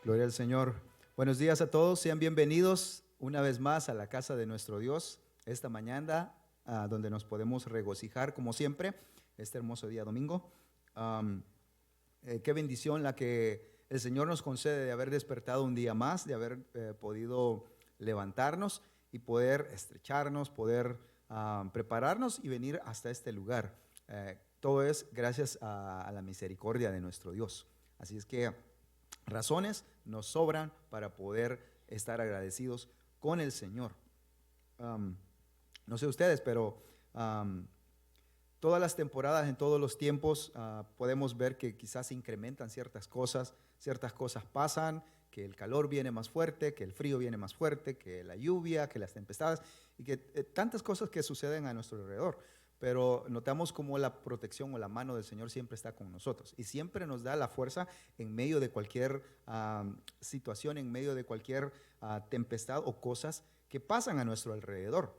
Gloria al Señor. Buenos días a todos, sean bienvenidos una vez más a la casa de nuestro Dios esta mañana, donde nos podemos regocijar como siempre, este hermoso día domingo. Qué bendición la que el Señor nos concede de haber despertado un día más, de haber podido levantarnos y poder estrecharnos, poder prepararnos y venir hasta este lugar. Todo es gracias a la misericordia de nuestro Dios. Así es que razones nos sobran para poder estar agradecidos con el Señor. No sé ustedes, pero todas las temporadas, en todos los tiempos, podemos ver que quizás se incrementan ciertas cosas pasan, que el calor viene más fuerte, que el frío viene más fuerte, que la lluvia, que las tempestades y que tantas cosas que suceden a nuestro alrededor. Pero notamos cómo la protección o la mano del Señor siempre está con nosotros y siempre nos da la fuerza en medio de cualquier situación, en medio de cualquier tempestad o cosas que pasan a nuestro alrededor.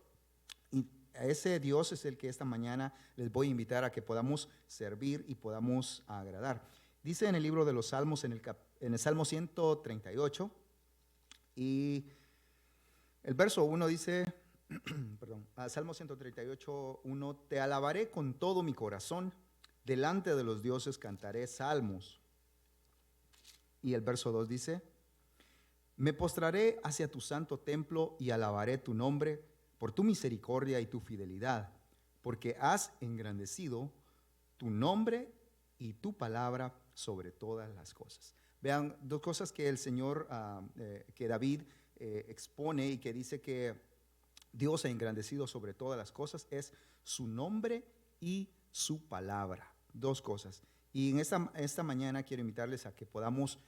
Y a ese Dios es el que esta mañana les voy a invitar a que podamos servir y podamos agradar. Dice en el libro de los Salmos, en el Salmo 138, y el verso 1 dice... Perdón, Salmo 138, 1: Te alabaré con todo mi corazón, delante de los dioses cantaré salmos. Y el verso 2 dice: Me postraré hacia tu santo templo y alabaré tu nombre por tu misericordia y tu fidelidad, porque has engrandecido tu nombre y tu palabra sobre todas las cosas. Vean, dos cosas que el Señor, que David expone y que dice que Dios ha engrandecido sobre todas las cosas, es su nombre y su palabra. Dos cosas. Y en esta mañana quiero invitarles a que podamos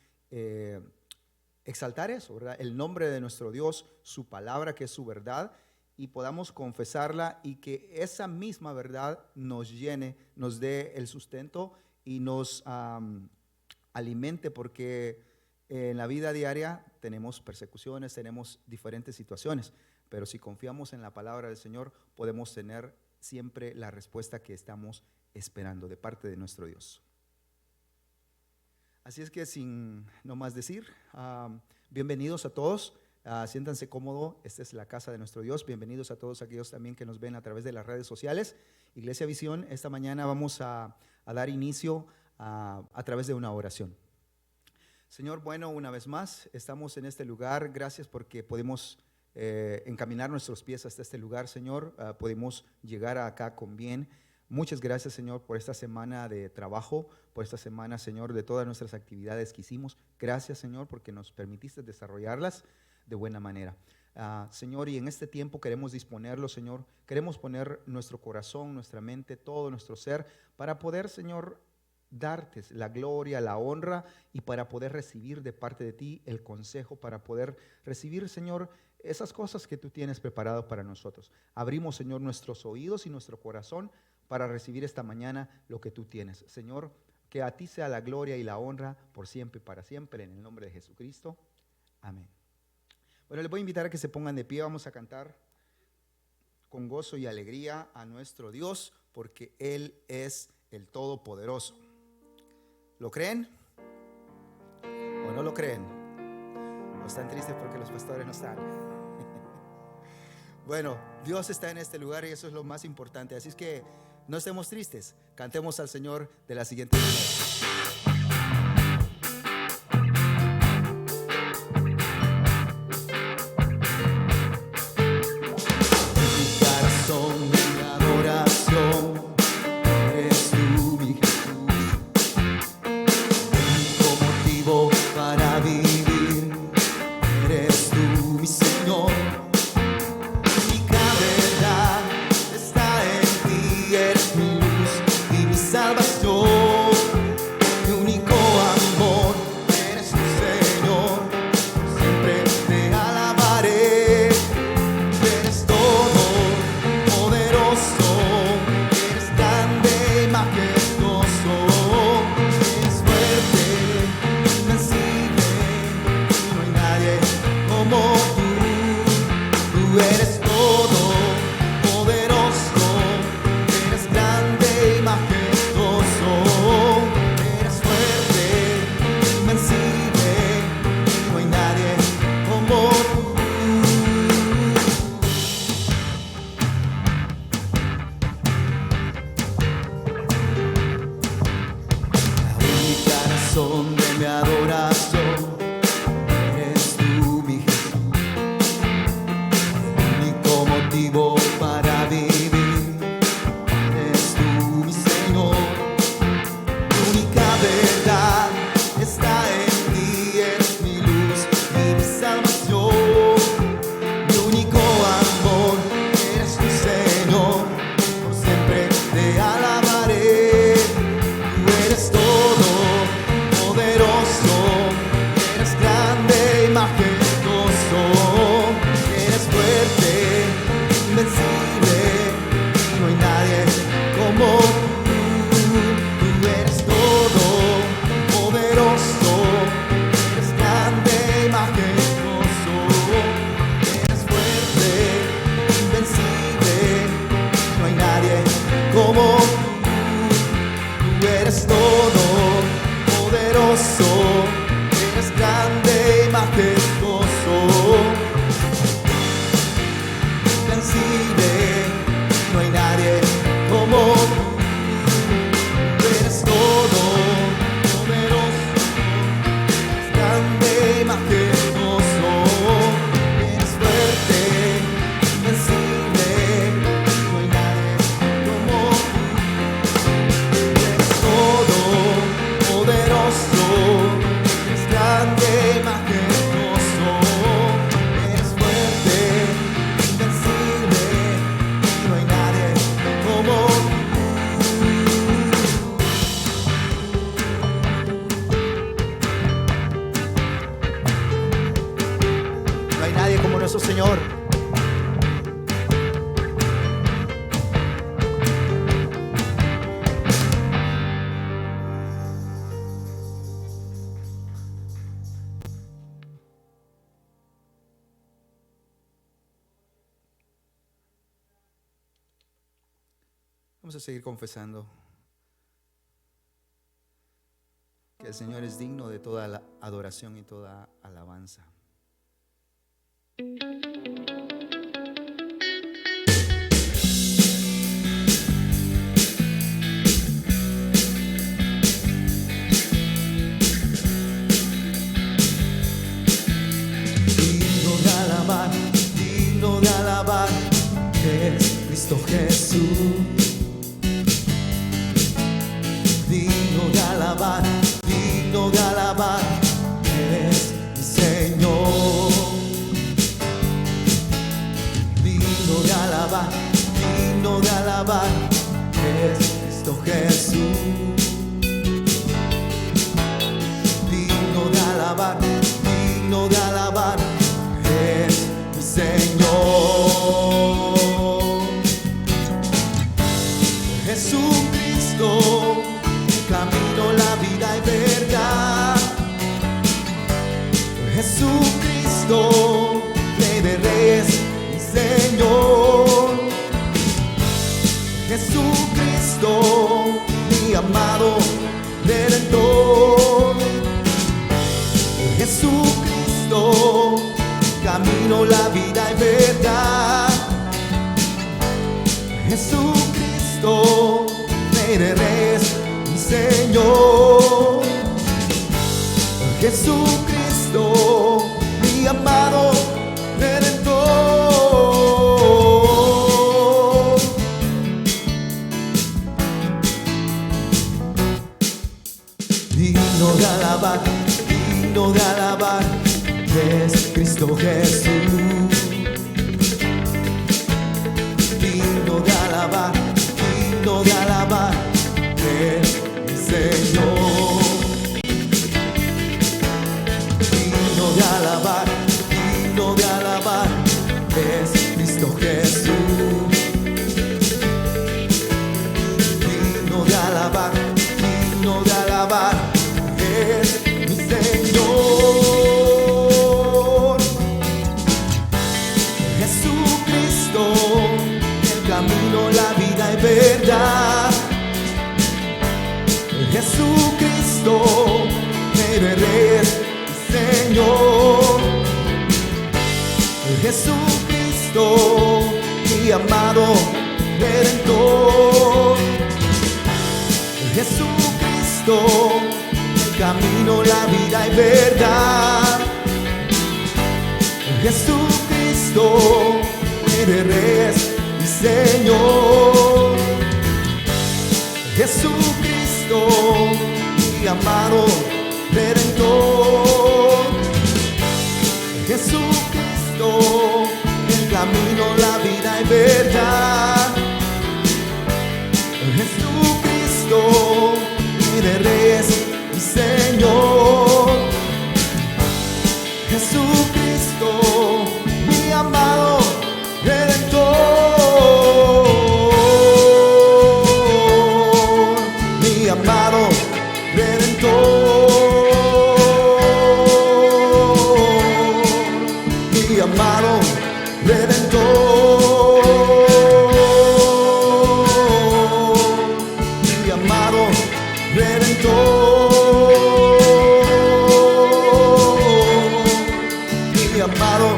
exaltar eso, ¿verdad? El nombre de nuestro Dios, su palabra que es su verdad, y podamos confesarla y que esa misma verdad nos llene, nos dé el sustento y nos alimente, porque en la vida diaria tenemos persecuciones, tenemos diferentes situaciones. Pero si confiamos en la palabra del Señor, podemos tener siempre la respuesta que estamos esperando de parte de nuestro Dios. Así es que sin no más decir, bienvenidos a todos, siéntanse cómodos, esta es la casa de nuestro Dios. Bienvenidos a todos aquellos también que nos ven a través de las redes sociales. Iglesia Visión, esta mañana vamos a dar inicio a través de una oración. Señor, bueno, una vez más, estamos en este lugar, gracias porque podemos encaminar nuestros pies hasta este lugar, Señor. Podemos llegar acá con bien. Muchas gracias, Señor, por esta semana de trabajo, por esta semana, Señor, de todas nuestras actividades que hicimos. Gracias, Señor, porque nos permitiste desarrollarlas de buena manera. Señor, y en este tiempo queremos disponerlo, Señor. Queremos poner nuestro corazón, nuestra mente, todo nuestro ser para poder, Señor, darte la gloria, la honra y para poder recibir de parte de ti el consejo, para poder recibir, Señor, esas cosas que tú tienes preparado para nosotros. Abrimos, Señor, nuestros oídos y nuestro corazón para recibir esta mañana lo que tú tienes. Señor, que a ti sea la gloria y la honra por siempre y para siempre, en el nombre de Jesucristo. Amén. Bueno, les voy a invitar a que se pongan de pie. Vamos a cantar con gozo y alegría a nuestro Dios, porque Él es el Todopoderoso. ¿Lo creen o no lo creen? ¿O están tristes porque los pastores no están? Bueno, Dios está en este lugar y eso es lo más importante. Así es que no estemos tristes. Cantemos al Señor de la siguiente manera. Salvación. Vamos a seguir confesando que el Señor es digno de toda la adoración y toda alabanza. Digno de alabar, es Cristo Jesús. Digno de alabar, es mi Señor. Digno de alabar, es Cristo Jesús. Digno de alabar, es mi Señor. Jesucristo, camino, la vida y verdad. Jesucristo, Rey de Reyes, mi Señor. Jesucristo, mi amado Redentor. Jesucristo, camino, la vida y verdad. Jesucristo, Rey de Reyes, mi Señor. Jesucristo, mi amado Redentor. Digno de alabar, es Cristo Jesús. Digno de alabar, es mi Señor. Digno de alabar, es Cristo Jesús. Digno de alabar, es mi Señor. Jesucristo, el camino, la vida y verdad. Jesucristo, Rey de Reyes, mi Señor. Jesucristo, mi amado Redentor. Jesucristo, el camino, la vida y verdad. Jesucristo, Rey de Reyes, mi Señor. Jesucristo, mi amado Redentor. Jesucristo, el camino, la vida y verdad. Jesucristo, Rey de Reyes, mi Señor. Jesucristo, mi amado Redentor. Mi amado Redentor. Mi amado Redentor. Mi amado Redentor. Mi amado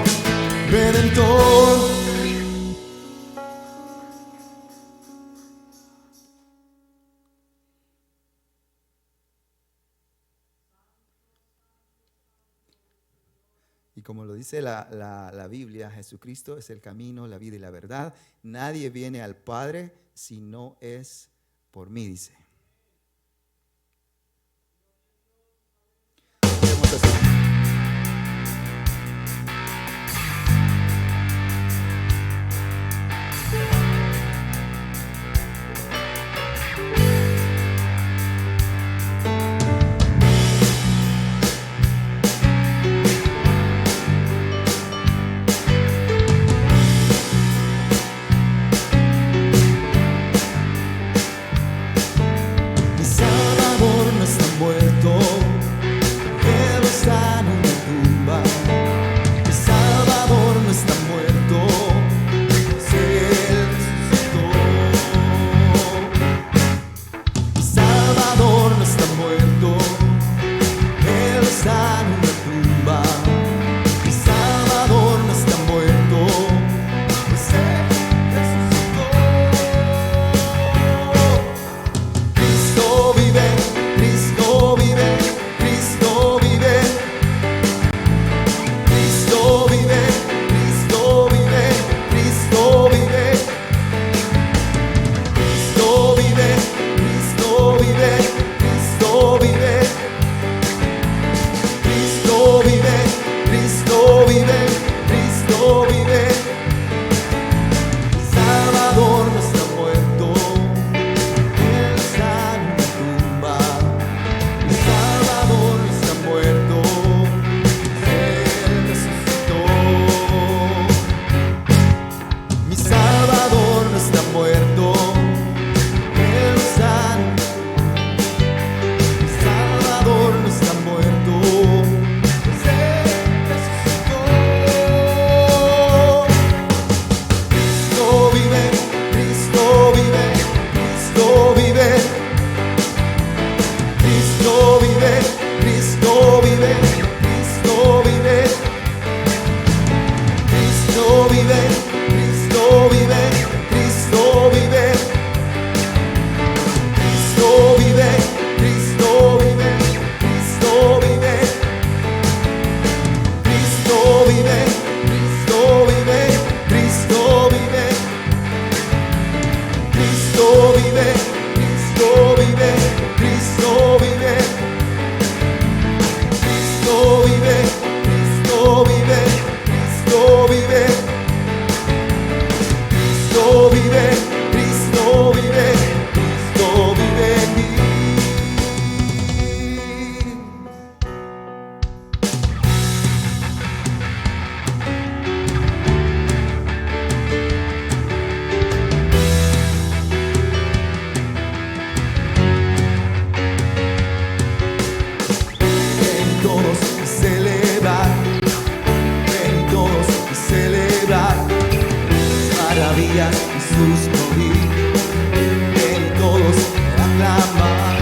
Redentor. Y como lo dice la Biblia, Jesucristo es el camino, la vida y la verdad. Nadie viene al Padre si no es por mí, dice. Vamos a hacer. maravillas y sus prodigios. Ven todos a aclamar,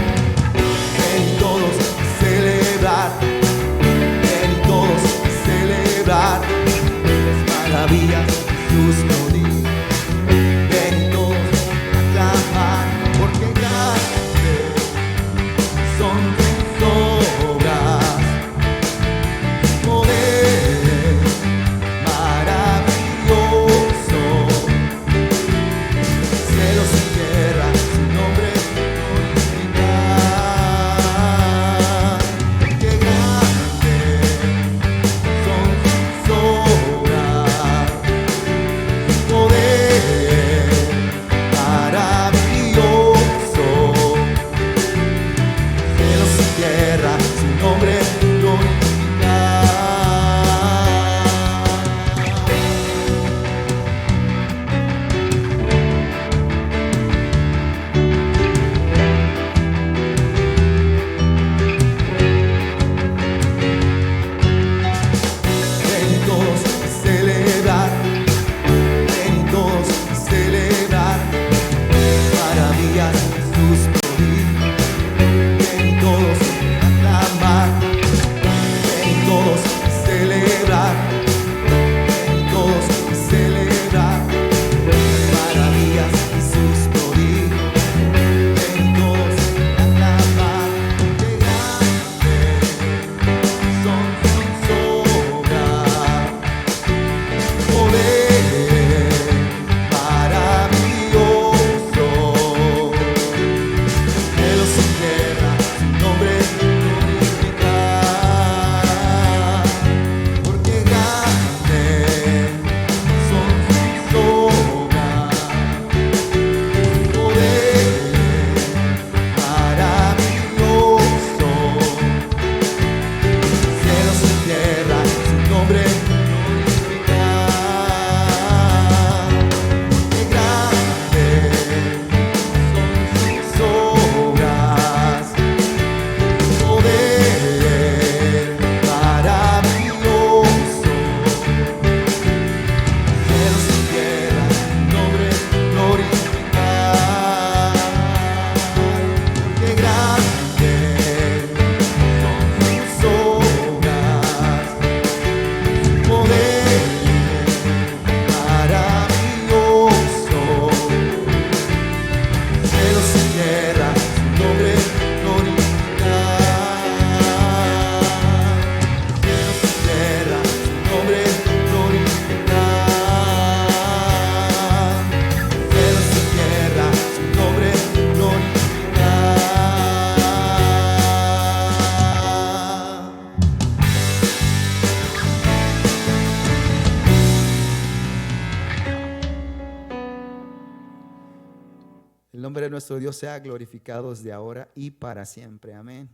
ven todos a celebrar, ven todos a celebrar las maravillas y sus prodigios. Ven todos a aclamar, porque grandes son tus obras, poder maravilloso. Cielos y tierra, su nombre glorificar. Porque grandes son tus obras, poder maravilloso. Cielos y tierra, su nombre glorificar. Ven todos a celebrar, ven todos a celebrar maravillas de sus prodigios. Ven todos a aclamar, ven todos a celebrar, ven todos a celebrar maravillas de sus prodigios. Ven todos a aclamar, porque grandes son sus obras, poder maravilloso. Cielos y tierra, su nombre glorificar. Porque grandes son sus obras, poder maravilloso. Cielos y tierra, su nombre glorificar. Porque grandes son sus obras, poder maravilloso. Cielos y tierra, su nombre glorificar. Porque grandes son sus obras, poder maravilloso. Cielos y tierra, su nombre glorificar. Cielos y tierra, su nombre glorificar. Cielos y tierra, su nombre glorificar. El nombre de nuestro Dios sea glorificado desde ahora y para siempre. Amén.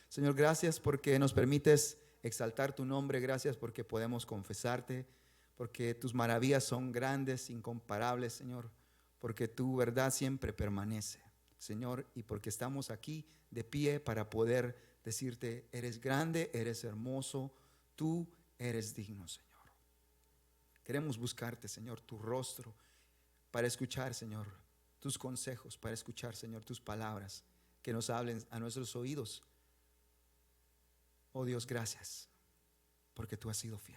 Señor, gracias porque nos permites exaltar tu nombre. Gracias porque podemos confesarte, porque tus maravillas son grandes, incomparables, Señor, porque tu verdad siempre permanece, Señor, y porque estamos aquí de pie para poder decirte: eres grande, eres hermoso, tú eres digno, Señor. Queremos buscarte, Señor, tu rostro, para escuchar, Señor, tus consejos, para escuchar, Señor, tus palabras que nos hablen a nuestros oídos. Oh Dios, gracias, porque tú has sido fiel.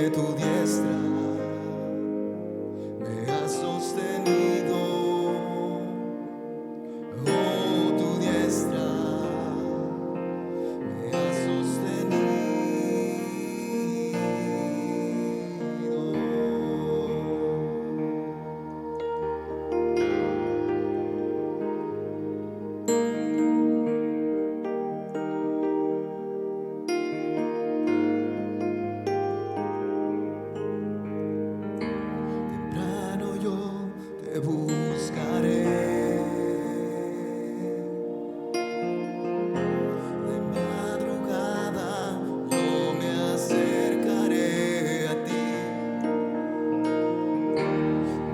porque tu diestra me ha sostenido. Oh, tu diestra me ha sostenido. Temprano yo te buscaré. De madrugada yo me acercaré a ti.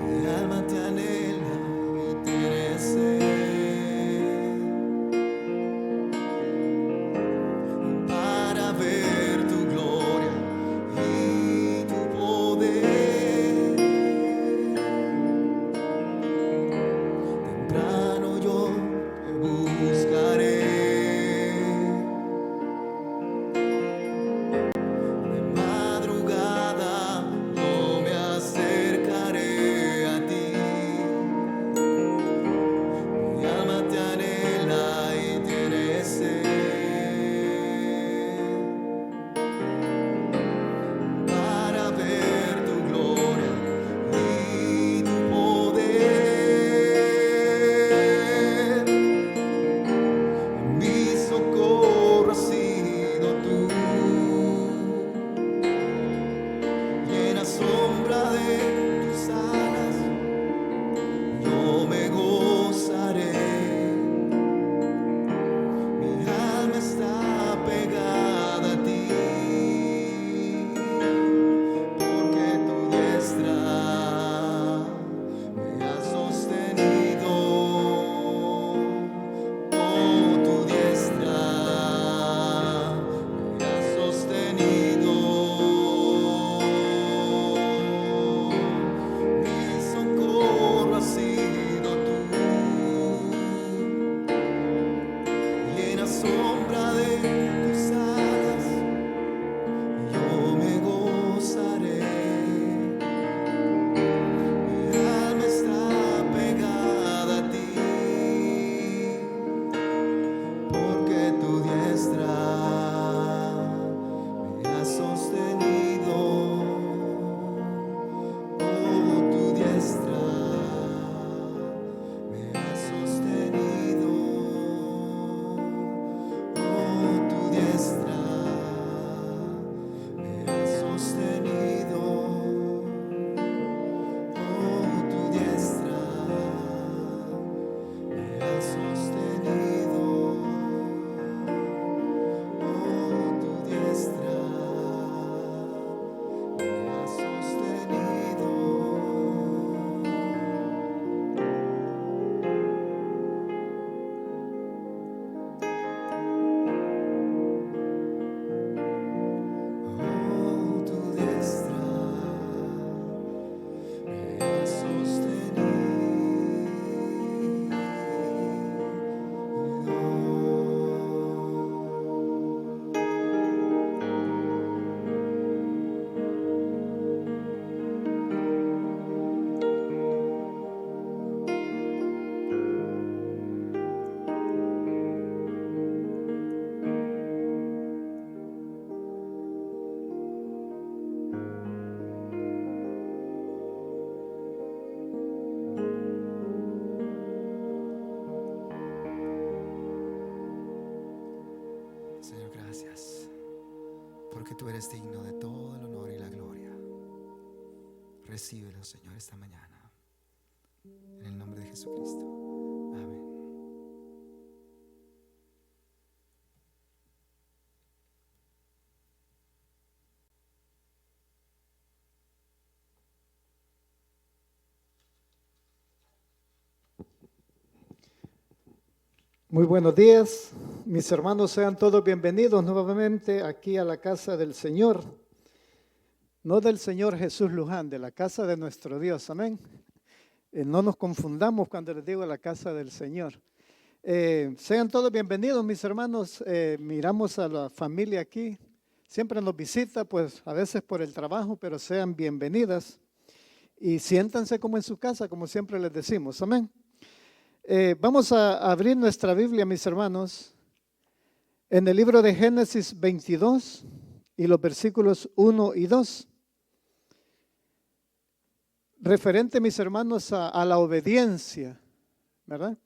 Mi alma te anhela y tiene sed para ver tu gloria y tu poder. Temprano yo te buscaré. De madrugada yo me acercaré a ti. Mi alma te anhela y tiene sed para ver tu gloria y tu poder. Mi socorro has sido tú, y en la sombra de tus alas yo me gozaré. Mi alma está pegada a ti, porque tu diestra me ha sostenido. Oh, tu diestra me ha sostenido. Mi socorro has sido tú, y en la sombra de tus alas yo me gozaré. Mi alma está pegada a ti, porque tu diestra me ha sostenido. Oh, tu diestra me ha sostenido. Oh, tu diestra me ha sostenido. Oh, tu diestra me ha sostenido. Oh, tu diestra me ha sostenido. Oh, tu diestra me ha Señor, gracias, porque tú eres digno de todo el honor y la gloria. Recíbelo, Señor, esta mañana, en el nombre de Jesucristo. Amén. Muy buenos días, mis hermanos, sean todos bienvenidos nuevamente aquí a la casa del Señor, no del Señor Jesús Luján, de la casa de nuestro Dios, amén. No nos confundamos cuando les digo la casa del Señor. Sean todos bienvenidos, mis hermanos. Miramos a la familia aquí, siempre nos visita, pues a veces por el trabajo, pero sean bienvenidas y siéntanse como en su casa, como siempre les decimos. Amén. Vamos a abrir nuestra Biblia, mis hermanos, en el libro de Génesis 22 y los versículos 1 y 2. Referente, mis hermanos, a la obediencia, ¿verdad?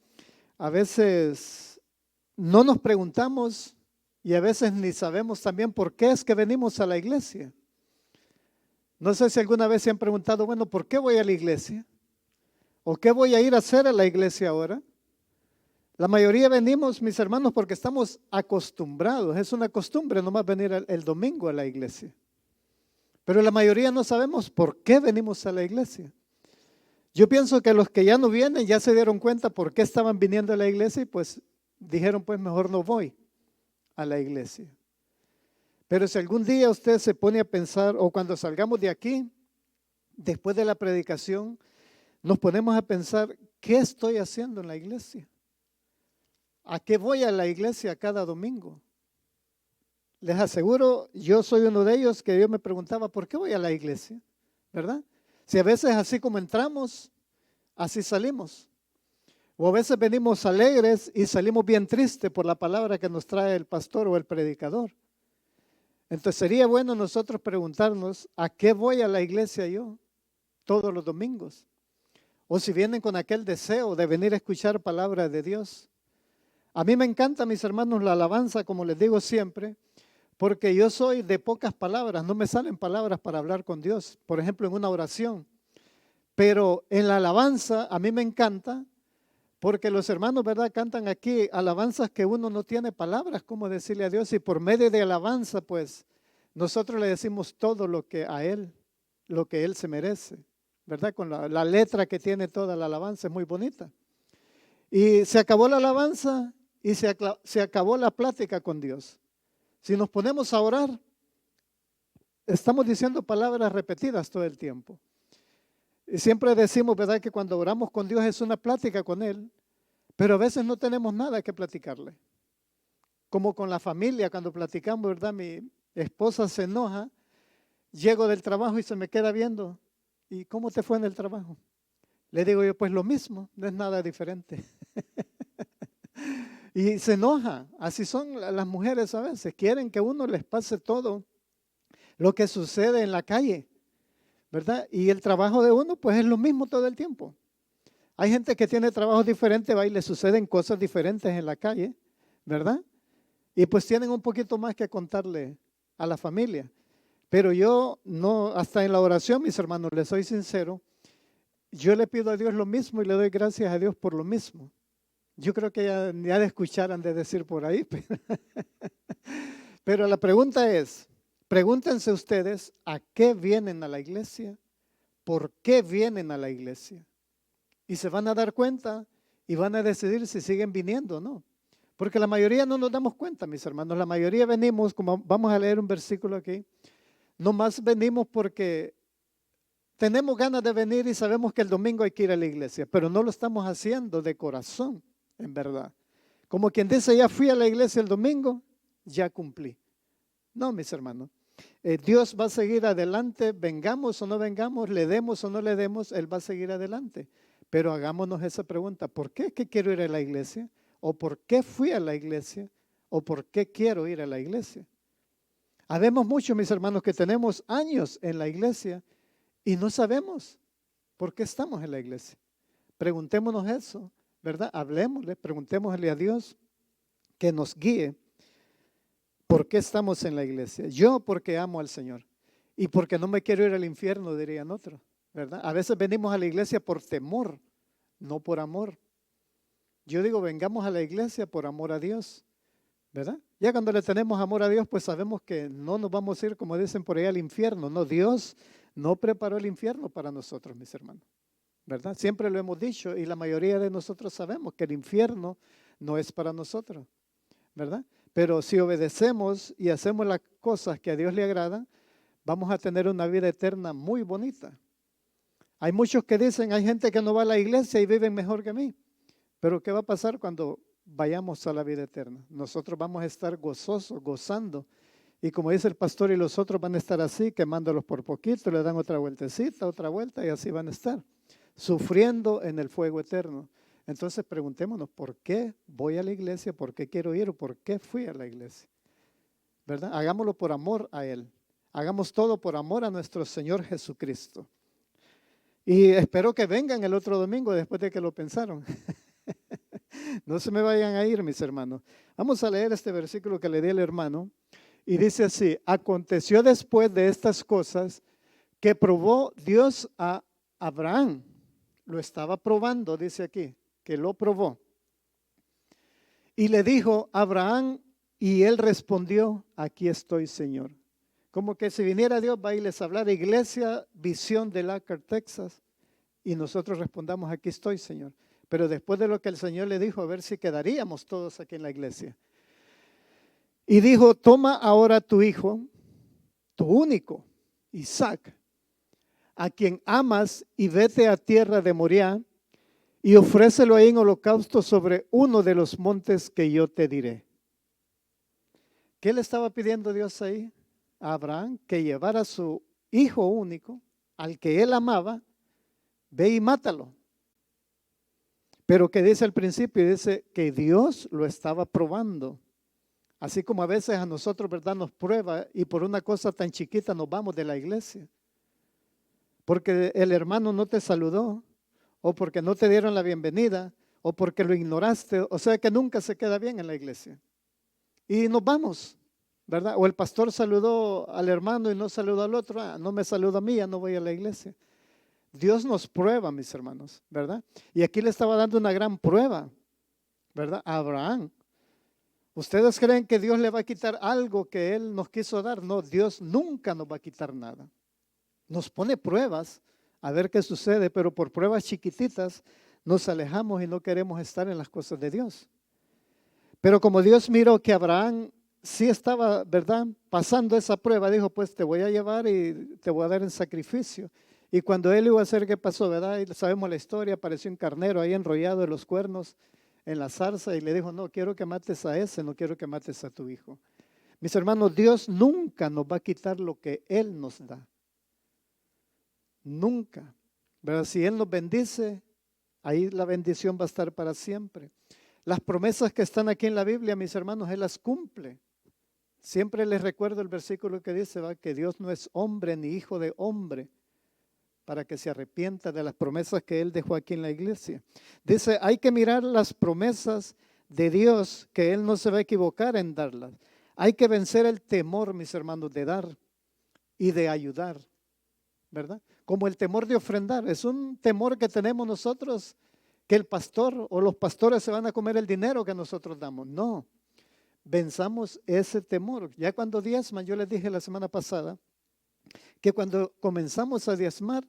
A veces no nos preguntamos y a veces ni sabemos también por qué es que venimos a la iglesia. No sé si alguna vez se han preguntado, bueno, ¿por qué voy a la iglesia? ¿O qué voy a ir a hacer a la iglesia ahora? La mayoría venimos, mis hermanos, porque estamos acostumbrados. Es una costumbre nomás venir el domingo a la iglesia. Pero la mayoría no sabemos por qué venimos a la iglesia. Yo pienso que los que ya no vienen ya se dieron cuenta por qué estaban viniendo a la iglesia y pues dijeron, pues mejor no voy a la iglesia. Pero si algún día usted se pone a pensar, o cuando salgamos de aquí, después de la predicación, nos ponemos a pensar, ¿qué estoy haciendo en la iglesia? ¿A qué voy a la iglesia cada domingo? Les aseguro, yo soy uno de ellos que yo me preguntaba, ¿por qué voy a la iglesia? ¿Verdad? Si a veces así como entramos, así salimos. O a veces venimos alegres y salimos bien tristes por la palabra que nos trae el pastor o el predicador. Entonces sería bueno nosotros preguntarnos, ¿a qué voy a la iglesia yo todos los domingos? O si vienen con aquel deseo de venir a escuchar palabra de Dios. A mí me encanta, mis hermanos, la alabanza, como les digo siempre, porque yo soy de pocas palabras, no me salen palabras para hablar con Dios, por ejemplo, en una oración. Pero en la alabanza a mí me encanta, porque los hermanos, ¿verdad?, cantan aquí alabanzas que uno no tiene palabras, como decirle a Dios, y por medio de alabanza, pues, nosotros le decimos todo lo que a Él, lo que Él se merece, ¿verdad? Con la letra que tiene toda la alabanza es muy bonita. Y se acabó la alabanza y se acabó la plática con Dios. Si nos ponemos a orar, estamos diciendo palabras repetidas todo el tiempo. Y siempre decimos, ¿verdad?, que cuando oramos con Dios es una plática con Él, pero a veces no tenemos nada que platicarle. Como con la familia, cuando platicamos, ¿verdad? Mi esposa se enoja, llego del trabajo y se me queda viendo. ¿Y cómo te fue en el trabajo? Le digo yo, pues lo mismo, no es nada diferente. Y se enoja, así son las mujeres a veces, quieren que uno les pase todo lo que sucede en la calle, ¿verdad? Y el trabajo de uno pues es lo mismo todo el tiempo. Hay gente que tiene trabajos diferentes, va y le suceden cosas diferentes en la calle, ¿verdad? Y pues tienen un poquito más que contarle a la familia. Pero yo no, hasta en la oración, mis hermanos, les soy sincero, yo le pido a Dios lo mismo y le doy gracias a Dios por lo mismo. Yo creo que ya de escuchar han de decir por ahí. Pero la pregunta es, pregúntense ustedes, ¿a qué vienen a la iglesia? ¿Por qué vienen a la iglesia? Y se van a dar cuenta y van a decidir si siguen viniendo o no. Porque la mayoría no nos damos cuenta, mis hermanos. La mayoría venimos, como vamos a leer un versículo aquí, nomás venimos porque tenemos ganas de venir y sabemos que el domingo hay que ir a la iglesia, pero no lo estamos haciendo de corazón, en verdad. Como quien dice, ya fui a la iglesia el domingo, ya cumplí. No, mis hermanos. Dios va a seguir adelante, vengamos o no vengamos, le demos o no le demos, Él va a seguir adelante. Pero hagámonos esa pregunta, ¿por qué es que quiero ir a la iglesia? ¿O por qué fui a la iglesia? ¿O por qué quiero ir a la iglesia? Habemos muchos, mis hermanos, que tenemos años en la iglesia y no sabemos por qué estamos en la iglesia. Preguntémonos eso, ¿verdad? Hablemosle, preguntémosle a Dios que nos guíe. ¿Por qué estamos en la iglesia? Yo porque amo al Señor y porque no me quiero ir al infierno, dirían otros, ¿verdad? A veces venimos a la iglesia por temor, no por amor. Yo digo, vengamos a la iglesia por amor a Dios, ¿verdad? Ya cuando le tenemos amor a Dios, pues sabemos que no nos vamos a ir, como dicen por ahí, al infierno. No, Dios no preparó el infierno para nosotros, mis hermanos, ¿verdad? Siempre lo hemos dicho y la mayoría de nosotros sabemos que el infierno no es para nosotros, ¿verdad? Pero si obedecemos y hacemos las cosas que a Dios le agradan, vamos a tener una vida eterna muy bonita. Hay muchos que dicen, hay gente que no va a la iglesia y viven mejor que mí. Pero ¿qué va a pasar cuando vayamos a la vida eterna? Nosotros vamos a estar gozosos, gozando Y como dice el pastor, y los otros van a estar así, quemándolos por poquito, le dan otra vueltecita, otra vuelta, y así van a estar, sufriendo en el fuego eterno. Entonces preguntémonos, ¿por qué voy a la iglesia? ¿Por qué quiero ir? ¿O por qué fui a la iglesia? ¿Verdad? Hagámoslo por amor a Él. Hagamos todo por amor a nuestro Señor Jesucristo. Y espero que vengan el otro domingo después de que lo pensaron. No se me vayan a ir, mis hermanos. Vamos a leer este versículo que le di al hermano. Y dice así: aconteció después de estas cosas que probó Dios a Abraham. Lo estaba probando, dice aquí, que lo probó. Y le dijo Abraham, y él respondió: aquí estoy, Señor. Como que si viniera Dios va a irles a hablar, Iglesia Visión de Lacker, Texas, y nosotros respondamos: aquí estoy, Señor. Pero después de lo que el Señor le dijo, a ver si quedaríamos todos aquí en la iglesia. Y dijo: toma ahora tu hijo, tu único, Isaac, a quien amas, y vete a tierra de Moriah, y ofrécelo ahí en holocausto sobre uno de los montes que yo te diré. ¿Qué le estaba pidiendo Dios ahí a Abraham? Que llevara a su hijo único, al que él amaba, ve y mátalo. Pero que dice al principio, dice que Dios lo estaba probando. Así como a veces a nosotros, ¿verdad?, nos prueba y por una cosa tan chiquita nos vamos de la iglesia. Porque el hermano no te saludó, o porque no te dieron la bienvenida, o porque lo ignoraste. O sea que nunca se queda bien en la iglesia. Y nos vamos, ¿verdad? O el pastor saludó al hermano y no saludó al otro. Ah, no me saluda a mí, ya no voy a la iglesia. Dios nos prueba, mis hermanos, ¿verdad? Y aquí le estaba dando una gran prueba, ¿verdad? A Abraham. ¿Ustedes creen que Dios le va a quitar algo que Él nos quiso dar? No, Dios nunca nos va a quitar nada. Nos pone pruebas a ver qué sucede, pero por pruebas chiquititas nos alejamos y no queremos estar en las cosas de Dios. Pero como Dios miró que Abraham sí estaba, ¿verdad?, pasando esa prueba, dijo: pues te voy a llevar y te voy a dar en sacrificio. Y cuando él iba a hacer, ¿qué pasó, verdad? Y sabemos la historia, apareció un carnero ahí enrollado de los cuernos en la zarza y le dijo: no, quiero que mates a ese, no quiero que mates a tu hijo. Mis hermanos, Dios nunca nos va a quitar lo que Él nos da. Nunca. ¿Verdad? Si Él nos bendice, ahí la bendición va a estar para siempre. Las promesas que están aquí en la Biblia, mis hermanos, Él las cumple. Siempre les recuerdo el versículo que dice, ¿va?, que Dios no es hombre ni hijo de hombre, para que se arrepienta de las promesas que Él dejó aquí en la iglesia. Dice, hay que mirar las promesas de Dios, que Él no se va a equivocar en darlas. Hay que vencer el temor, mis hermanos, de dar y de ayudar, ¿verdad? Como el temor de ofrendar. Es un temor que tenemos nosotros, que el pastor o los pastores se van a comer el dinero que nosotros damos. No, venzamos ese temor. Ya cuando diezman, yo les dije la semana pasada, que cuando comenzamos a diezmar,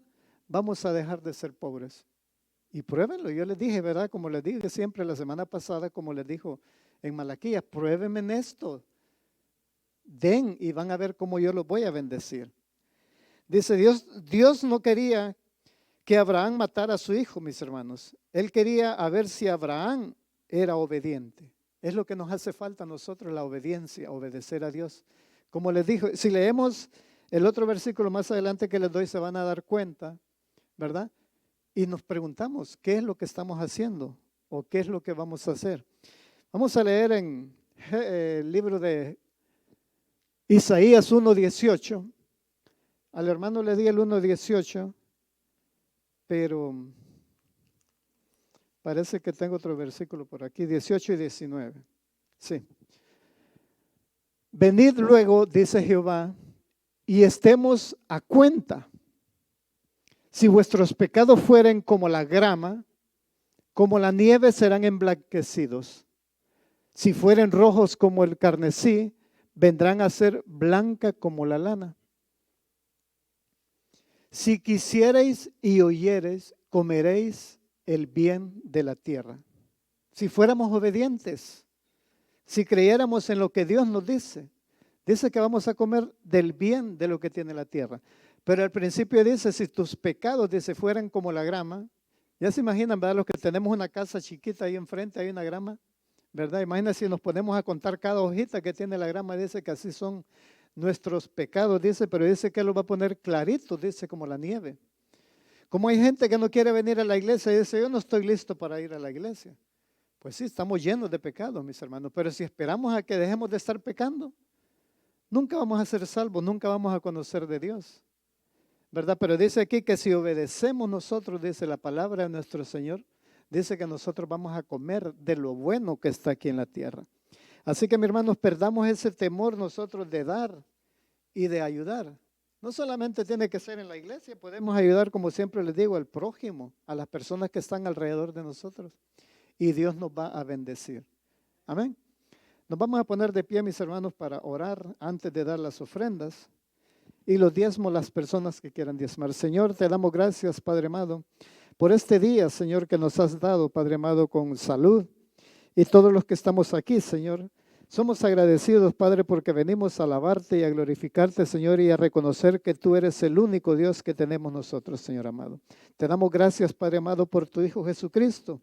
vamos a dejar de ser pobres. Y pruébenlo. Yo les dije, ¿verdad? Como les dije siempre la semana pasada, como les dijo en Malaquías, pruébenme en esto. Den y van a ver cómo yo los voy a bendecir. Dice Dios no quería que Abraham matara a su hijo, mis hermanos. Él quería a ver si Abraham era obediente. Es lo que nos hace falta a nosotros, la obediencia, obedecer a Dios. Como les dijo, si leemos el otro versículo más adelante que les doy, se van a dar cuenta, ¿verdad? Y nos preguntamos, ¿qué es lo que estamos haciendo? ¿O qué es lo que vamos a hacer? Vamos a leer en el libro de Isaías 1:18. Al hermano le di el 1:18, pero parece que tengo otro versículo por aquí, 18 y 19. Sí. Venid luego, dice Jehová, y estemos a cuenta. Si vuestros pecados fueren como la grama, como la nieve serán emblanquecidos. Si fueren rojos como el carmesí, vendrán a ser blanca como la lana. Si quisierais y oyereis, comeréis el bien de la tierra. Si fuéramos obedientes, si creyéramos en lo que Dios nos dice, dice que vamos a comer del bien de lo que tiene la tierra. Pero al principio dice, si tus pecados, dice, fueran como la grama. Ya se imaginan, ¿verdad? Los que tenemos una casa chiquita ahí enfrente, hay una grama, ¿verdad? Imagínense si nos ponemos a contar cada hojita que tiene la grama, dice que así son nuestros pecados, dice, pero dice que Él los va a poner claritos, dice, como la nieve. Como hay gente que no quiere venir a la iglesia y dice, yo no estoy listo para ir a la iglesia. Pues sí, estamos llenos de pecados, mis hermanos, pero si esperamos a que dejemos de estar pecando, nunca vamos a ser salvos, nunca vamos a conocer de Dios, ¿verdad? Pero dice aquí que si obedecemos nosotros, dice la palabra de nuestro Señor, dice que nosotros vamos a comer de lo bueno que está aquí en la tierra. Así que, mis hermanos, perdamos ese temor nosotros de dar y de ayudar. No solamente tiene que ser en la iglesia, podemos ayudar, como siempre les digo, al prójimo, a las personas que están alrededor de nosotros. Y Dios nos va a bendecir. Amén. Nos vamos a poner de pie, mis hermanos, para orar antes de dar las ofrendas. Y los diezmos, las personas que quieran diezmar. Señor, te damos gracias, Padre amado, por este día, Señor, que nos has dado, Padre amado, con salud. Y todos los que estamos aquí, Señor, somos agradecidos, Padre, porque venimos a alabarte y a glorificarte, Señor, y a reconocer que tú eres el único Dios que tenemos nosotros, Señor amado. Te damos gracias, Padre amado, por tu Hijo Jesucristo,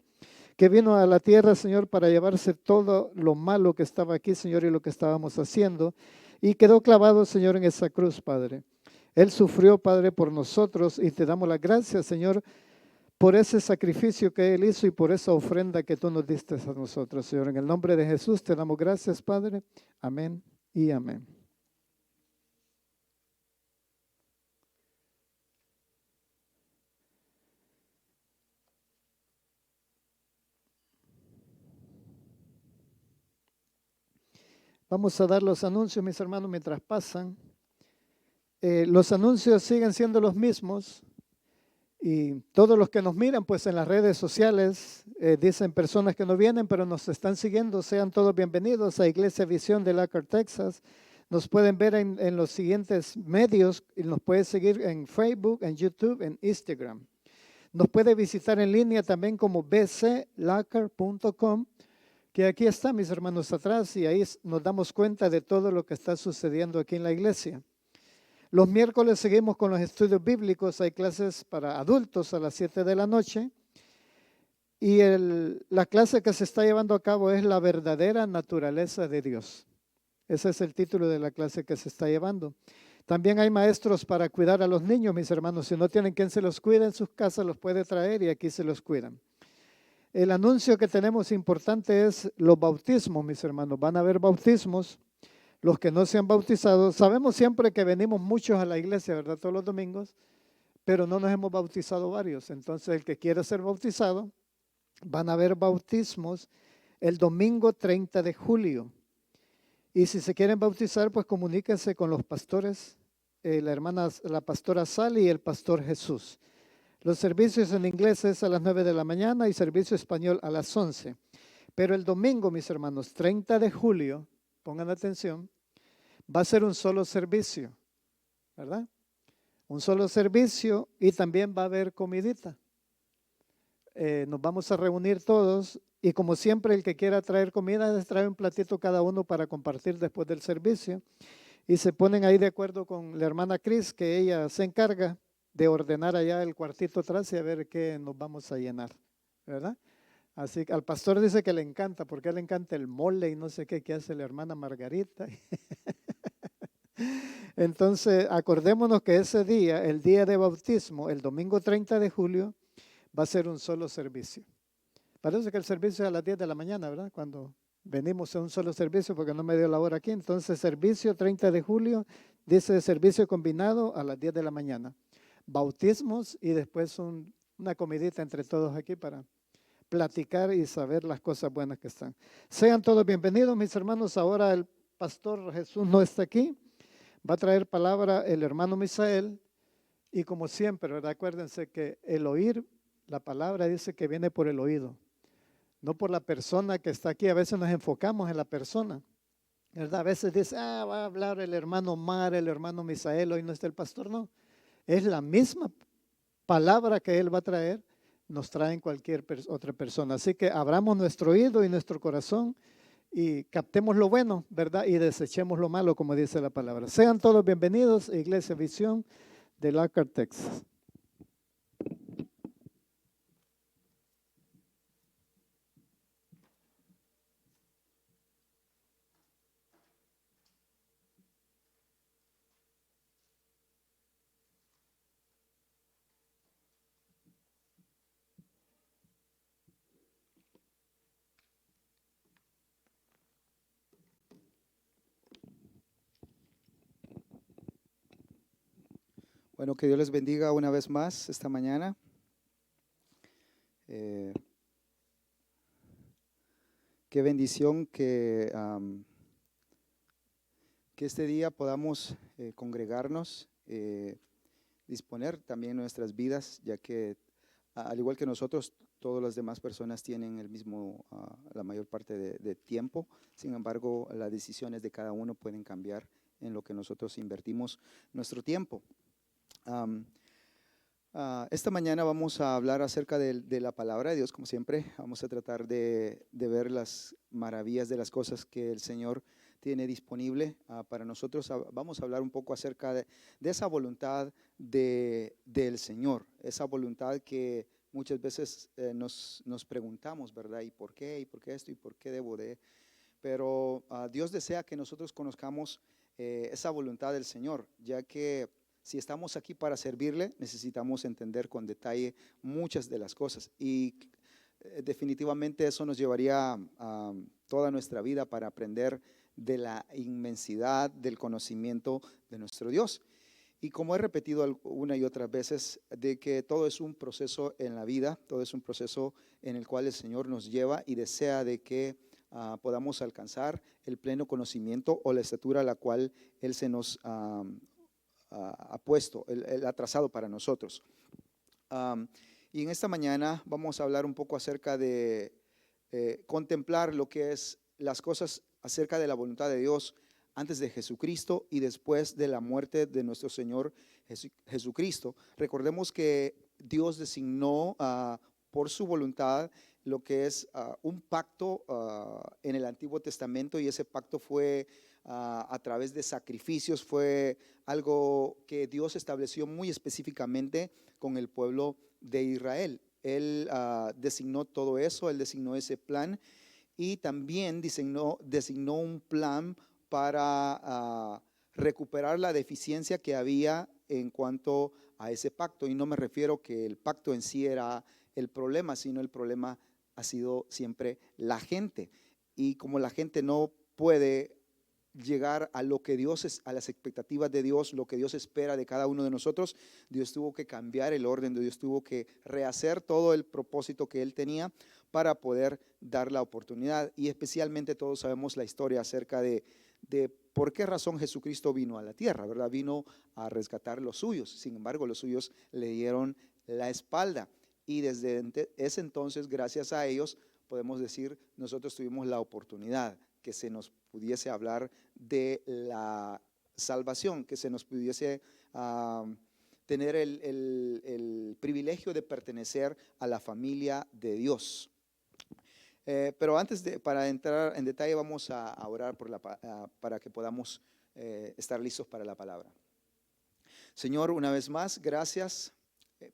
que vino a la tierra, Señor, para llevarse todo lo malo que estaba aquí, Señor, y lo que estábamos haciendo, y quedó clavado, Señor, en esa cruz, Padre. Él sufrió, Padre, por nosotros, y te damos las gracias, Señor, por ese sacrificio que Él hizo y por esa ofrenda que tú nos diste a nosotros, Señor. En el nombre de Jesús te damos gracias, Padre. Amén y amén. Vamos a dar los anuncios, mis hermanos, mientras pasan. Los anuncios siguen siendo los mismos. Y todos los que nos miran, pues en las redes sociales, dicen personas que no vienen, pero nos están siguiendo. Sean todos bienvenidos a Iglesia Visión de Lockhart, Texas. Nos pueden ver en los siguientes medios y nos puede seguir en Facebook, en YouTube, en Instagram. Nos puede visitar en línea también como bclockhart.com, que aquí está, mis hermanos, atrás, y ahí nos damos cuenta de todo lo que está sucediendo aquí en la iglesia. Los miércoles seguimos con los estudios bíblicos, hay clases para adultos a las 7 de la noche, y la clase que se está llevando a cabo es la verdadera naturaleza de Dios. Ese es el título de la clase que se está llevando. También hay maestros para cuidar a los niños, mis hermanos. Si no tienen quien se los cuide en sus casas, los puede traer y aquí se los cuidan. El anuncio que tenemos importante es los bautismos, mis hermanos. Van a haber bautismos. Los que no se han bautizado, sabemos siempre que venimos muchos a la iglesia, ¿verdad? Todos los domingos, pero no nos hemos bautizado varios. Entonces, el que quiera ser bautizado, van a haber bautismos el domingo 30 de julio. Y si se quieren bautizar, pues comuníquense con los pastores, la pastora Sally y el pastor Jesús. Los servicios en inglés es a las 9 de la mañana y servicio español a las 11. Pero el domingo, mis hermanos, 30 de julio, pongan atención, va a ser un solo servicio, ¿verdad? Un solo servicio y también va a haber comidita. Nos vamos a reunir todos y como siempre el que quiera traer comida les trae un platito cada uno para compartir después del servicio y se ponen ahí de acuerdo con la hermana Cris, que ella se encarga de ordenar allá el cuartito atrás y a ver qué nos vamos a llenar, ¿verdad? Así que al pastor dice que le encanta, porque a él le encanta el mole y no sé qué que hace la hermana Margarita. Entonces, acordémonos que ese día, el día de bautismo, el domingo 30 de julio, va a ser un solo servicio. Parece que el servicio es a las 10 de la mañana, ¿verdad? Cuando venimos a un solo servicio, porque no me dio la hora aquí. Entonces, servicio 30 de julio, dice servicio combinado a las 10 de la mañana. Bautismos y después una comidita entre todos aquí para platicar y saber las cosas buenas que están. Sean todos bienvenidos, mis hermanos. Ahora el pastor Jesús no está aquí. Va a traer palabra el hermano Misael. Y como siempre, ¿verdad? Acuérdense que el oír, la palabra dice que viene por el oído, no por la persona que está aquí. A veces nos enfocamos en la persona, ¿verdad? A veces dice, va a hablar el hermano Mar, el hermano Misael, hoy no está el pastor. No, es la misma palabra que él va a traer, nos traen cualquier otra persona. Así que abramos nuestro oído y nuestro corazón y captemos lo bueno, ¿verdad? Y desechemos lo malo, como dice la palabra. Sean todos bienvenidos a Iglesia Visión de Lockhart, Texas. Bueno, que Dios les bendiga una vez más esta mañana. Eh, Qué bendición que este día podamos congregarnos, disponer también nuestras vidas, ya que al igual que nosotros, todas las demás personas tienen el mismo, la mayor parte de tiempo. Sin embargo, las decisiones de cada uno pueden cambiar en lo que nosotros invertimos nuestro tiempo. Esta mañana vamos a hablar acerca de la palabra de Dios, como siempre. Vamos a tratar de ver las maravillas de las cosas que el Señor tiene disponible para nosotros. Vamos a hablar un poco acerca de esa voluntad del Señor, esa voluntad que muchas veces nos preguntamos, ¿verdad? ¿Y por qué? ¿Y por qué esto? ¿Y por qué debo de? Pero Dios desea que nosotros conozcamos esa voluntad del Señor, ya que si estamos aquí para servirle, necesitamos entender con detalle muchas de las cosas y definitivamente eso nos llevaría toda nuestra vida para aprender de la inmensidad del conocimiento de nuestro Dios. Y como he repetido una y otras veces, de que todo es un proceso en la vida, todo es un proceso en el cual el Señor nos lleva y desea de que podamos alcanzar el pleno conocimiento o la estatura a la cual Él se nos ha puesto, Él ha trazado para nosotros. Y en esta mañana vamos a hablar un poco acerca de contemplar lo que es las cosas acerca de la voluntad de Dios antes de Jesucristo y después de la muerte de nuestro Señor Jesucristo. Recordemos que Dios designó por su voluntad lo que es un pacto en el Antiguo Testamento, y ese pacto fue a través de sacrificios, fue algo que Dios estableció muy específicamente con el pueblo de Israel. Él designó todo eso, Él designó ese plan y también designó un plan para recuperar la deficiencia que había en cuanto a ese pacto. Y no me refiero que el pacto en sí era el problema, sino el problema ha sido siempre la gente. Y como la gente no puede llegar a lo que Dios es, a las expectativas de Dios, lo que Dios espera de cada uno de nosotros, Dios tuvo que cambiar el orden, Dios tuvo que rehacer todo el propósito que Él tenía para poder dar la oportunidad. Y especialmente todos sabemos la historia acerca de por qué razón Jesucristo vino a la tierra, ¿verdad? Vino a rescatar los suyos. Sin embargo, los suyos le dieron la espalda. Y desde ese entonces, gracias a ellos, podemos decir, nosotros tuvimos la oportunidad que se nos pudiese hablar de la salvación, que se nos pudiese tener el privilegio de pertenecer a la familia de Dios. Pero antes para entrar en detalle, vamos a orar para que podamos estar listos para la palabra. Señor, una vez más, gracias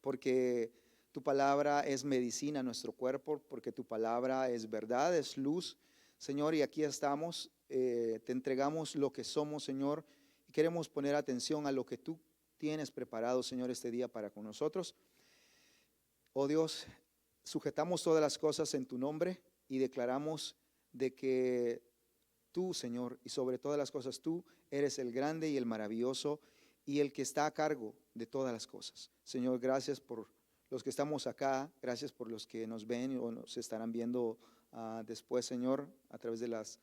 porque tu palabra es medicina a nuestro cuerpo, porque tu palabra es verdad, es luz. Señor, y aquí estamos, te entregamos lo que somos, Señor, y queremos poner atención a lo que tú tienes preparado, Señor, este día para con nosotros. Oh Dios, sujetamos todas las cosas en tu nombre y declaramos de que tú, Señor, y sobre todas las cosas tú eres el grande y el maravilloso y el que está a cargo de todas las cosas. Señor, gracias por los que estamos acá, gracias por los que nos ven o nos estarán viendo después, Señor, a través de los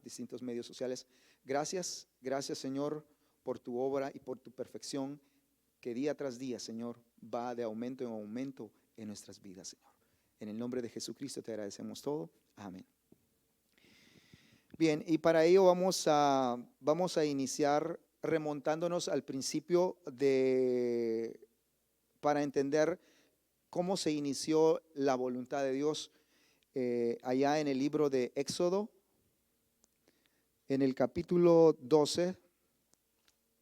distintos medios sociales. Gracias, Señor, por tu obra y por tu perfección que día tras día, Señor, va de aumento en aumento en nuestras vidas, Señor. En el nombre de Jesucristo te agradecemos todo. Amén. Bien, y para ello vamos a iniciar remontándonos al principio para entender cómo se inició la voluntad de Dios allá en el libro de Éxodo, en el capítulo 12,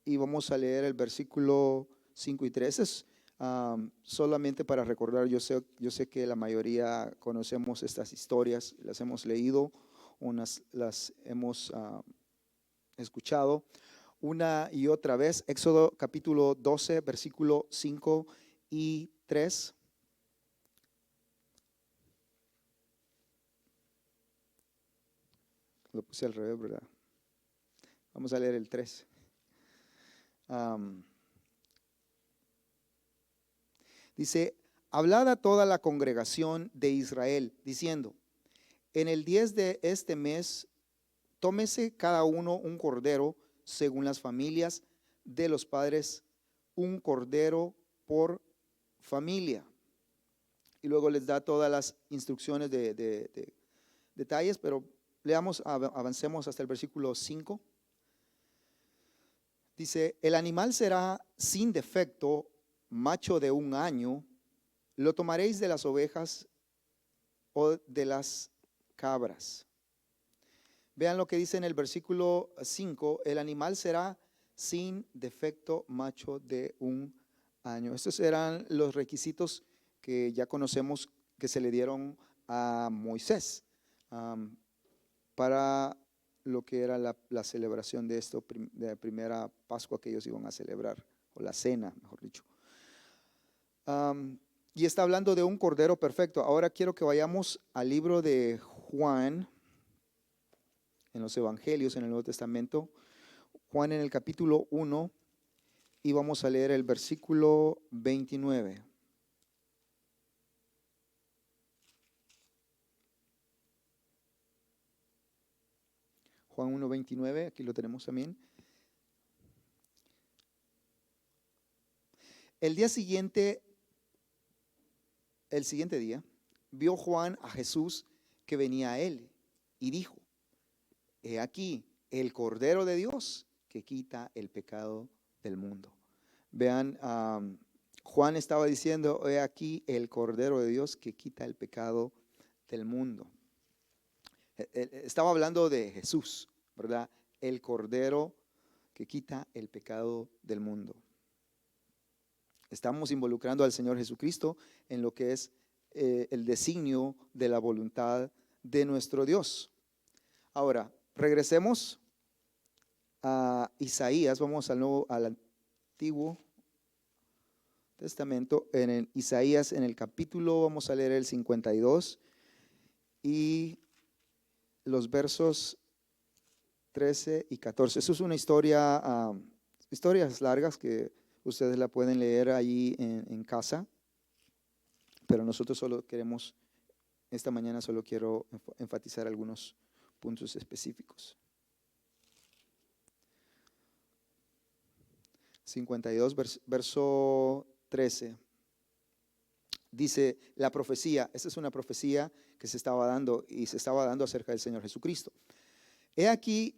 y vamos a leer el versículo 5 y 3. Es solamente para recordar, yo sé que la mayoría conocemos estas historias, las hemos leído, unas las hemos escuchado una y otra vez. Éxodo capítulo 12, versículo 5 y 3. Lo puse al revés, ¿verdad? Vamos a leer el 3. Dice, hablad a toda la congregación de Israel, diciendo, en el 10 de este mes, tómese cada uno un cordero según las familias de los padres, un cordero por familia. Y luego les da todas las instrucciones de detalles, pero leamos, avancemos hasta el versículo 5. Dice, el animal será sin defecto, macho de 1 año, lo tomaréis de las ovejas o de las cabras. Vean lo que dice en el versículo 5, el animal será sin defecto, macho de 1 año. Estos eran los requisitos que ya conocemos que se le dieron a Moisés para lo que era la celebración de esto, de la primera Pascua que ellos iban a celebrar, o la cena, mejor dicho. Y está hablando de un cordero perfecto. Ahora quiero que vayamos al libro de Juan, en los Evangelios, en el Nuevo Testamento. Juan en el capítulo 1, y vamos a leer el versículo 29. Juan 1, 29, aquí lo tenemos también. El siguiente día, vio Juan a Jesús que venía a él y dijo, he aquí el Cordero de Dios que quita el pecado del mundo. Vean, Juan estaba diciendo, he aquí el Cordero de Dios que quita el pecado del mundo. Estaba hablando de Jesús, ¿verdad? El Cordero que quita el pecado del mundo. Estamos involucrando al Señor Jesucristo en lo que es el designio de la voluntad de nuestro Dios. Ahora, regresemos a Isaías, vamos al Antiguo Testamento, en el Isaías, en el capítulo, vamos a leer el 52 y los versos 13 y 14. Eso es una historia, historias largas que ustedes la pueden leer allí en casa, pero nosotros solo queremos, esta mañana solo quiero enfatizar algunos puntos específicos. 52, verso 13. Dice la profecía, esta es una profecía que se estaba dando y se estaba dando acerca del Señor Jesucristo. He aquí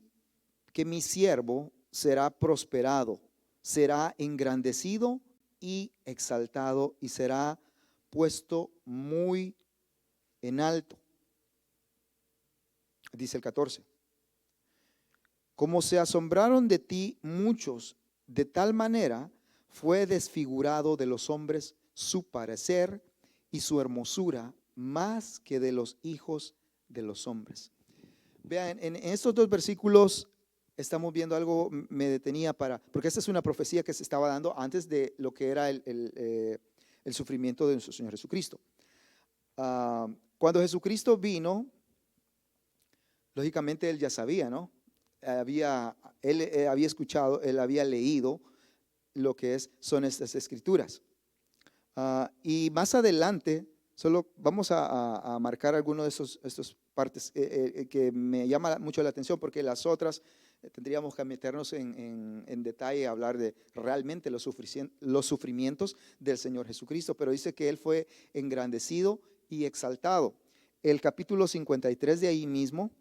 que mi siervo será prosperado, será engrandecido y exaltado y será puesto muy en alto. Dice el 14. Como se asombraron de ti muchos, de tal manera fue desfigurado de los hombres su parecer y su hermosura más que de los hijos de los hombres. Vean, en estos dos versículos estamos viendo algo, me detenía porque esta es una profecía que se estaba dando antes de lo que era el sufrimiento de nuestro Señor Jesucristo. Cuando Jesucristo vino, lógicamente él ya sabía, ¿no? Él había escuchado, él había leído lo que son estas escrituras. Y más adelante, solo vamos a marcar algunos de estos partes que me llama mucho la atención, porque las otras tendríamos que meternos en detalle, hablar de realmente los sufrimientos del Señor Jesucristo, pero dice que Él fue engrandecido y exaltado. El capítulo 53 de ahí mismo,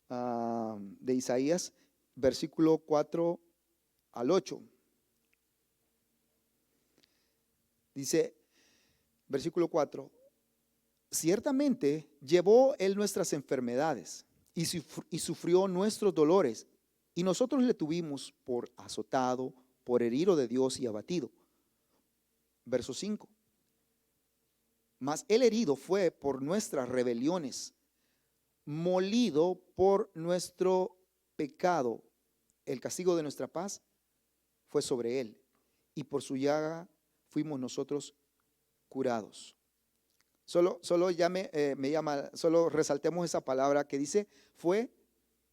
de Isaías, versículo 4 al 8. Dice, versículo 4, ciertamente llevó Él nuestras enfermedades y sufrió nuestros dolores, y nosotros le tuvimos por azotado, por herido de Dios y abatido. Verso 5, mas el herido fue por nuestras rebeliones, molido por nuestro pecado. El castigo de nuestra paz fue sobre él, y por su llaga fuimos nosotros curados. Solo resaltemos esa palabra que dice fue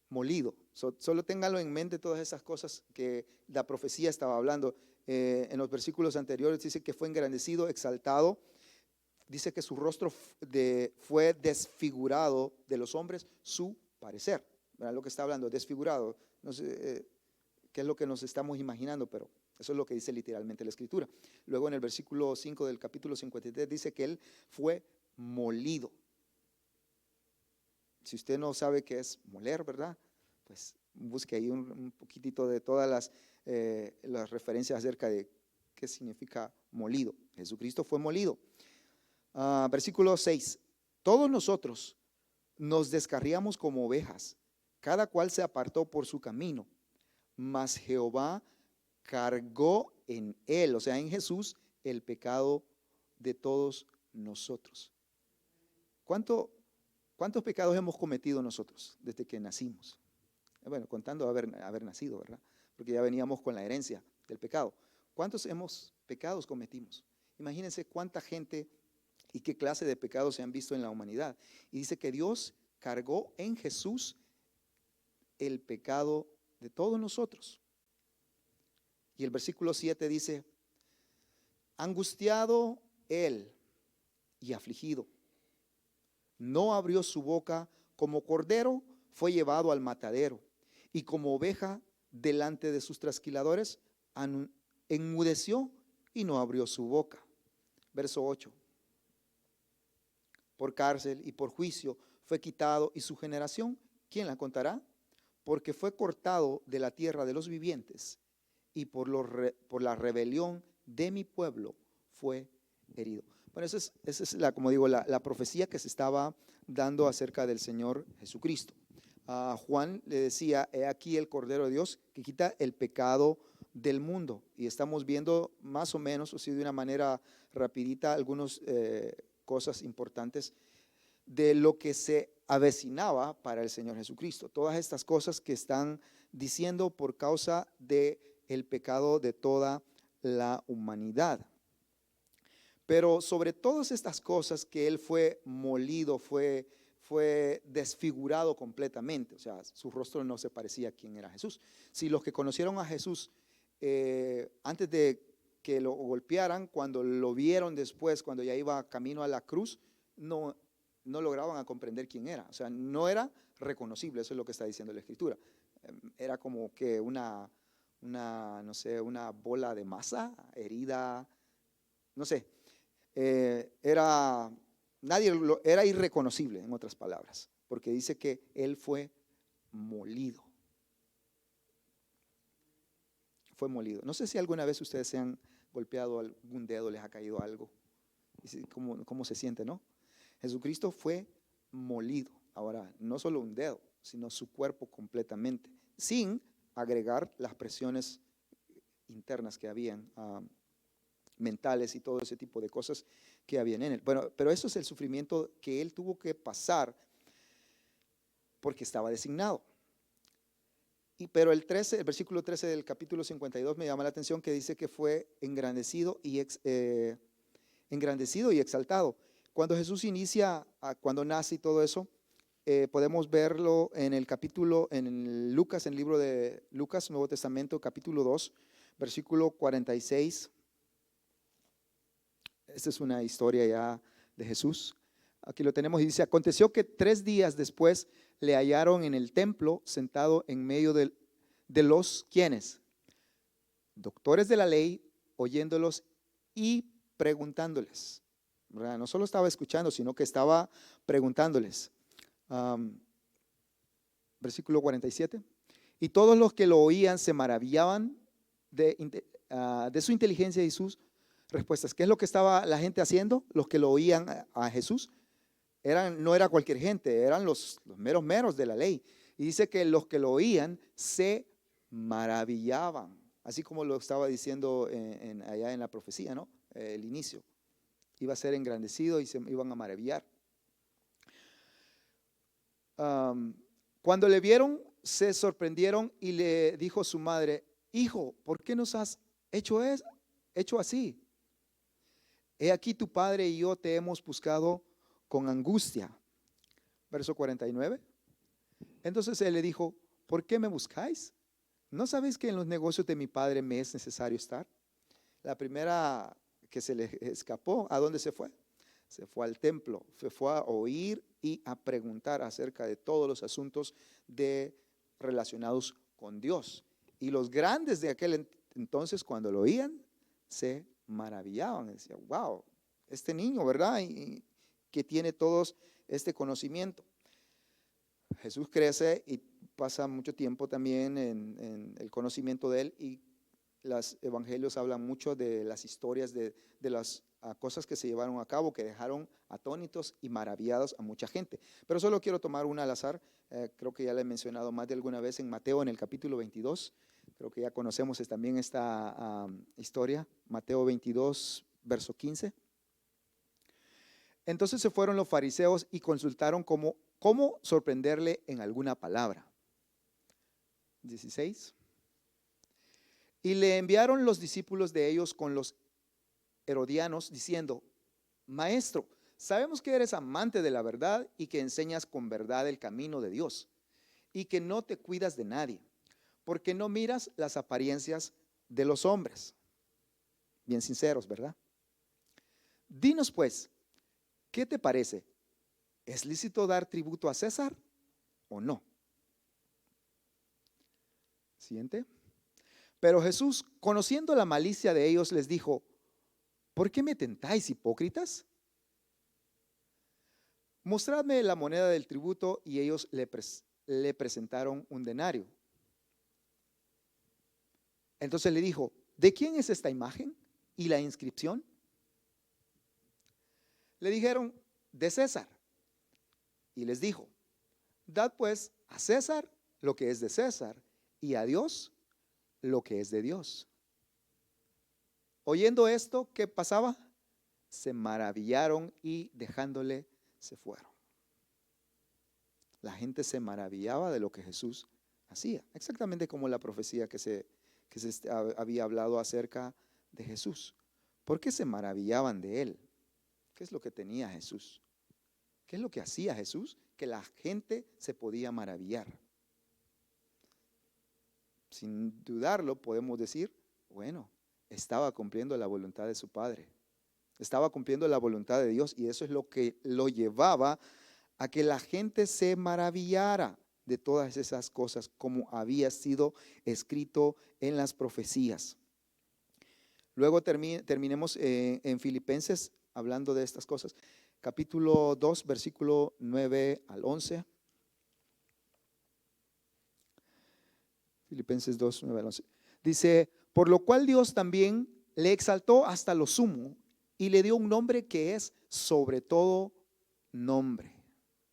molido. Solo ténganlo en mente todas esas cosas que la profecía estaba hablando. En los versículos anteriores dice que fue engrandecido, exaltado. Dice que su rostro fue desfigurado de los hombres, su parecer. ¿Verdad? Lo que está hablando, desfigurado. No sé qué es lo que nos estamos imaginando, pero eso es lo que dice literalmente la Escritura. Luego en el versículo 5 del capítulo 53 dice que él fue molido. Si usted no sabe qué es moler, ¿verdad? Pues busque ahí un poquitito de todas las referencias acerca de qué significa molido. Jesucristo fue molido. Versículo 6. Todos nosotros nos descarriamos como ovejas, cada cual se apartó por su camino, mas Jehová cargó en él, o sea, en Jesús, el pecado de todos nosotros. ¿Cuántos pecados hemos cometido nosotros desde que nacimos? Bueno, contando haber nacido, ¿verdad? Porque ya veníamos con la herencia del pecado. ¿Cuántos pecados cometimos? Imagínense cuánta gente y qué clase de pecados se han visto en la humanidad. Y dice que Dios cargó en Jesús el pecado de todos nosotros. Y el versículo 7 dice, angustiado él y afligido, no abrió su boca, como cordero fue llevado al matadero, y como oveja delante de sus trasquiladores, enmudeció y no abrió su boca. Verso 8. Por cárcel y por juicio fue quitado, y su generación, ¿quién la contará? Porque fue cortado de la tierra de los vivientes, y por la rebelión de mi pueblo fue herido. Bueno, esa es como digo, la profecía que se estaba dando acerca del Señor Jesucristo. Juan le decía, he aquí el Cordero de Dios que quita el pecado del mundo. Y estamos viendo más o menos, o sea, de una manera rapidita, algunas cosas importantes de lo que se avecinaba para el Señor Jesucristo. Todas estas cosas que están diciendo por causa del pecado de toda la humanidad. Pero sobre todas estas cosas que él fue molido, fue desfigurado completamente, o sea, su rostro no se parecía a quien era Jesús. Si los que conocieron a Jesús antes de que lo golpearan, cuando lo vieron después, cuando ya iba camino a la cruz, no lograban a comprender quién era, o sea, no era reconocible. Eso es lo que está diciendo la Escritura. Era como que no sé, una bola de masa herida, no sé. Era irreconocible, en otras palabras, porque dice que él fue molido. Fue molido. No sé si alguna vez ustedes se han golpeado algún dedo, les ha caído algo. ¿Cómo se siente, no? Jesucristo fue molido. Ahora, no solo un dedo, sino su cuerpo completamente, sin agregar las presiones internas que habían, mentales y todo ese tipo de cosas que habían en él. Bueno, pero eso es el sufrimiento que él tuvo que pasar porque estaba designado. Pero el versículo 13 del capítulo 52 me llama la atención, que dice que fue engrandecido y exaltado. Cuando Jesús cuando nace y todo eso, podemos verlo en el Lucas, en el libro de Lucas, Nuevo Testamento, capítulo 2, versículo 46. Esta es una historia ya de Jesús. Aquí lo tenemos y dice, aconteció que 3 días después le hallaron en el templo sentado en medio de los, ¿quiénes? Doctores de la ley, oyéndolos y preguntándoles. ¿Verdad? No solo estaba escuchando, sino que estaba preguntándoles. Versículo 47. Y todos los que lo oían se maravillaban de su inteligencia y sus respuestas. ¿Qué es lo que estaba la gente haciendo? Los que lo oían a Jesús no era cualquier gente, eran los meros de la ley. Y dice que los que lo oían se maravillaban, así como lo estaba diciendo allá en la profecía, ¿no? El inicio. Iba a ser engrandecido y se iban a maravillar. Cuando le vieron, se sorprendieron y le dijo su madre, hijo, ¿por qué nos has hecho así? He aquí tu padre y yo te hemos buscado con angustia. Verso 49. Entonces él le dijo, ¿por qué me buscáis? ¿No sabéis que en los negocios de mi padre me es necesario estar? La primera que se le escapó, ¿a dónde se fue? Se fue al templo, se fue a oír y a preguntar acerca de todos los asuntos relacionados con Dios. Y los grandes de aquel entonces, cuando lo oían, se maravillaban. Decían, wow, este niño, ¿verdad? Y que tiene todos este conocimiento. Jesús crece y pasa mucho tiempo también en el conocimiento de él, y los evangelios hablan mucho de las historias de las cosas que se llevaron a cabo, que dejaron atónitos y maravillados a mucha gente. Pero solo quiero tomar una al azar. Creo que ya la he mencionado más de alguna vez en Mateo, en el capítulo 22. Creo que ya conocemos también esta historia. Mateo 22, verso 15. Entonces se fueron los fariseos y consultaron cómo sorprenderle en alguna palabra. 16. Y le enviaron los discípulos de ellos con los herodianos, diciendo, Maestro, sabemos que eres amante de la verdad y que enseñas con verdad el camino de Dios, y que no te cuidas de nadie, porque no miras las apariencias de los hombres. Bien sinceros, ¿verdad? Dinos pues, ¿qué te parece? ¿Es lícito dar tributo a César o no? Siguiente. Pero Jesús, conociendo la malicia de ellos, les dijo, ¿por qué me tentáis, hipócritas? Mostradme la moneda del tributo. Y ellos le presentaron un denario. Entonces le dijo, ¿de quién es esta imagen y la inscripción? Le dijeron, de César. Y les dijo, dad pues a César lo que es de César, y a Dios lo que es de Dios. Oyendo esto, ¿qué pasaba? Se maravillaron y dejándole se fueron. La gente se maravillaba de lo que Jesús hacía, exactamente como la profecía que se había hablado acerca de Jesús. ¿Por qué se maravillaban de él? ¿Qué es lo que tenía Jesús? ¿Qué es lo que hacía Jesús? Que la gente se podía maravillar. Sin dudarlo, podemos decir, bueno, estaba cumpliendo la voluntad de su Padre. Estaba cumpliendo la voluntad de Dios, y eso es lo que lo llevaba a que la gente se maravillara de todas esas cosas, como había sido escrito en las profecías. Luego terminemos en Filipenses hablando de estas cosas. Capítulo 2, versículo 9 al 11. Filipenses 2, 9 al 11. Dice, por lo cual Dios también le exaltó hasta lo sumo y le dio un nombre que es sobre todo nombre.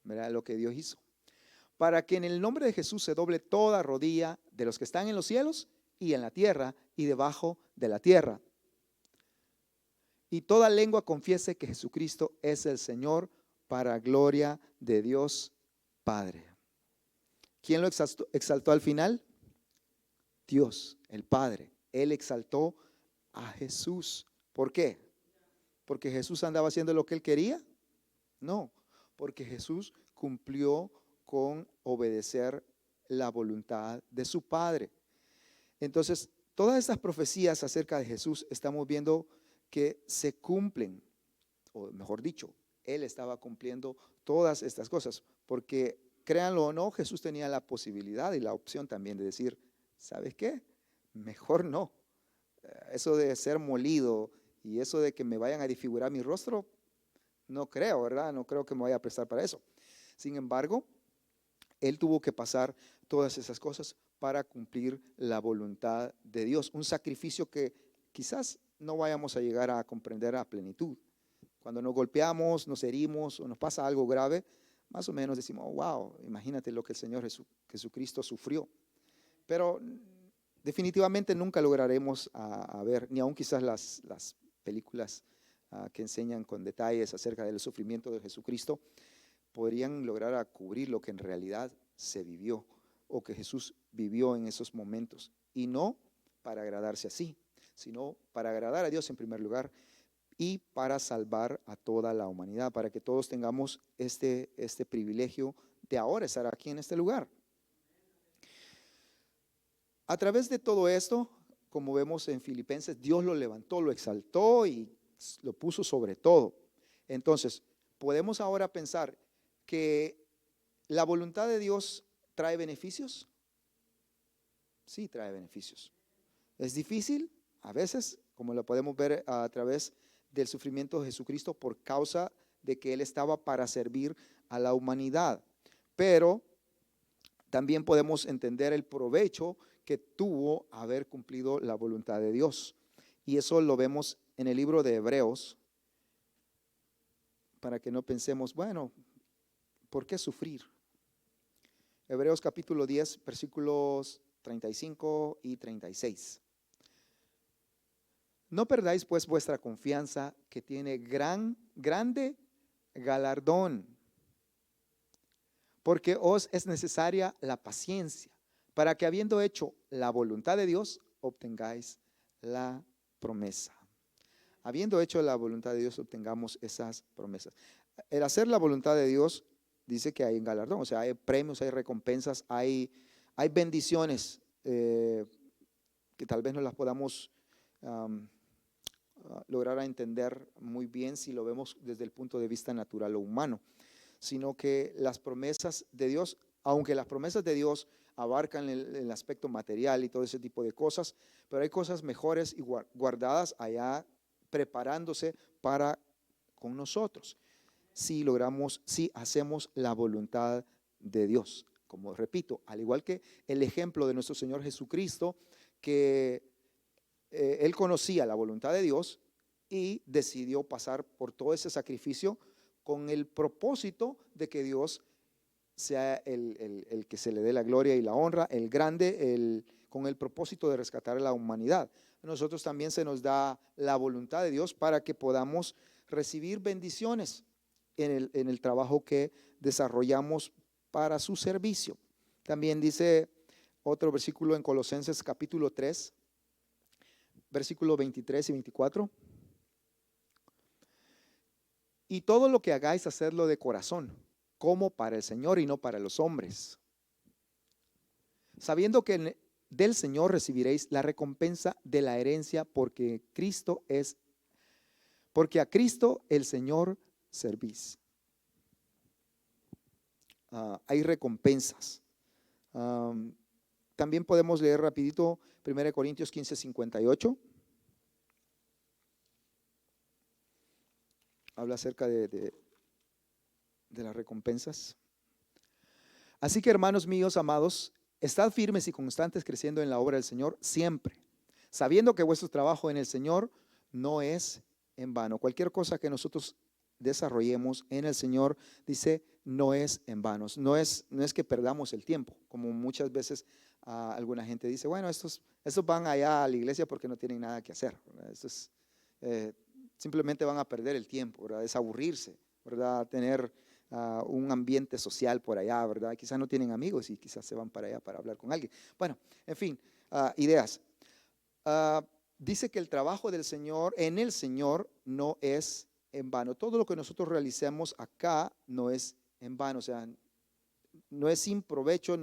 ¿Verdad lo que Dios hizo? Para que en el nombre de Jesús se doble toda rodilla de los que están en los cielos y en la tierra y debajo de la tierra. Y toda lengua confiese que Jesucristo es el Señor, para gloria de Dios Padre. ¿Quién lo exaltó al final? Dios, el Padre. Él exaltó a Jesús. ¿Por qué? ¿Porque Jesús andaba haciendo lo que él quería? No, porque Jesús cumplió con obedecer la voluntad de su Padre. Entonces, todas estas profecías acerca de Jesús estamos viendo que se cumplen, o mejor dicho, él estaba cumpliendo todas estas cosas, porque créanlo o no, Jesús tenía la posibilidad y la opción también de decir, ¿sabes qué? Mejor no. Eso de ser molido y eso de que me vayan a disfigurar mi rostro, no creo, ¿verdad? No creo que me vaya a prestar para eso. Sin embargo, él tuvo que pasar todas esas cosas para cumplir la voluntad de Dios. Un sacrificio que quizás no vayamos a llegar a comprender a plenitud. Cuando nos golpeamos, nos herimos o nos pasa algo grave, más o menos decimos, oh, wow, imagínate lo que el Señor Jesucristo sufrió. Pero definitivamente nunca lograremos a ver, ni aun quizás las películas que enseñan con detalles acerca del sufrimiento de Jesucristo, podrían lograr a cubrir lo que en realidad se vivió o que Jesús vivió en esos momentos. Y no para agradarse así, sino para agradar a Dios en primer lugar y para salvar a toda la humanidad, para que todos tengamos este privilegio de ahora estar aquí en este lugar. A través de todo esto, como vemos en Filipenses, Dios lo levantó, lo exaltó y lo puso sobre todo. Entonces, podemos ahora pensar que la voluntad de Dios trae beneficios. Sí, trae beneficios. Es difícil a veces, como lo podemos ver a través del sufrimiento de Jesucristo por causa de que Él estaba para servir a la humanidad. Pero también podemos entender el provecho que tuvo haber cumplido la voluntad de Dios. Y eso lo vemos en el libro de Hebreos, para que no pensemos, bueno, ¿por qué sufrir? Hebreos capítulo 10, versículos 35 y 36. No perdáis pues vuestra confianza, que tiene grande galardón, porque os es necesaria la paciencia, para que habiendo hecho la voluntad de Dios, obtengáis la promesa. Habiendo hecho la voluntad de Dios, obtengamos esas promesas. El hacer la voluntad de Dios dice que hay un galardón, o sea, hay premios, hay recompensas, hay bendiciones que tal vez no las podamos lograr a entender muy bien si lo vemos desde el punto de vista natural o humano, sino que las promesas de Dios, aunque las promesas de Dios abarcan el aspecto material y todo ese tipo de cosas, pero hay cosas mejores y guardadas allá preparándose para con nosotros, si logramos, si hacemos la voluntad de Dios. Como repito, al igual que el ejemplo de nuestro Señor Jesucristo, que Él conocía la voluntad de Dios y decidió pasar por todo ese sacrificio con el propósito de que Dios sea el que se le dé la gloria y la honra, el grande, con el propósito de rescatar a la humanidad. A nosotros también se nos da la voluntad de Dios para que podamos recibir bendiciones en el trabajo que desarrollamos para su servicio. También dice otro versículo en Colosenses capítulo 3, versículos 23 y 24. Y todo lo que hagáis, hacedlo de corazón, como para el Señor y no para los hombres, sabiendo que del Señor recibiréis la recompensa de la herencia, porque a Cristo el Señor servís. Hay recompensas. También podemos leer rapidito 1 Corintios 15, 58. Habla acerca de las recompensas. Así que, hermanos míos amados, estad firmes y constantes, creciendo en la obra del Señor siempre, sabiendo que vuestro trabajo en el Señor no es en vano. Cualquier cosa que nosotros desarrollemos en el Señor, dice, no es en vano. No es que perdamos el tiempo, como muchas veces alguna gente dice, bueno, estos van allá a la iglesia porque no tienen nada que hacer. Simplemente van a perder el tiempo, ¿verdad? Es aburrirse, ¿verdad? Tener un ambiente social por allá, ¿verdad? Quizás no tienen amigos y quizás se van para allá para hablar con alguien. Bueno, en fin, ideas. Dice que el trabajo del Señor, en el Señor, no es en vano. Todo lo que nosotros realicemos acá no es en vano, o sea, no es sin provecho,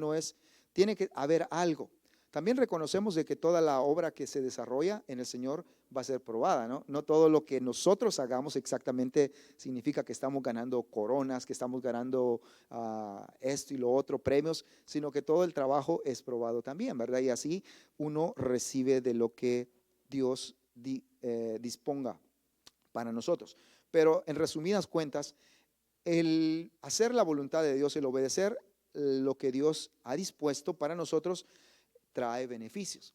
tiene que haber algo. También reconocemos de que toda la obra que se desarrolla en el Señor va a ser probada, ¿no? No todo lo que nosotros hagamos exactamente significa que estamos ganando coronas, que estamos ganando esto y lo otro, premios, sino que todo el trabajo es probado también, ¿verdad? Y así uno recibe de lo que Dios disponga para nosotros. Pero en resumidas cuentas, el hacer la voluntad de Dios, el obedecer lo que Dios ha dispuesto para nosotros, trae beneficios.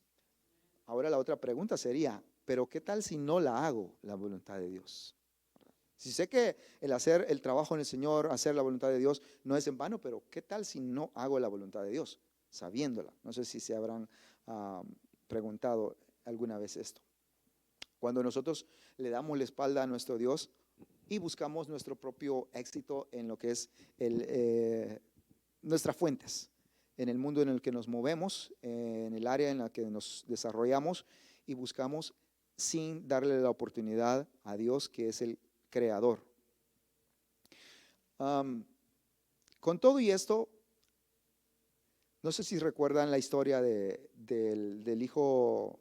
Ahora la otra pregunta sería, ¿pero qué tal si no la hago la voluntad de Dios? Si sé que el hacer el trabajo en el Señor, hacer la voluntad de Dios no es en vano, pero ¿qué tal si no hago la voluntad de Dios? Sabiéndola. No sé si se habrán preguntado alguna vez esto. Cuando nosotros le damos la espalda a nuestro Dios y buscamos nuestro propio éxito en lo que es nuestras fuentes, en el mundo en el que nos movemos, en el área en la que nos desarrollamos, y buscamos sin darle la oportunidad a Dios, que es el creador. Con todo y esto, No sé si recuerdan la historia del hijo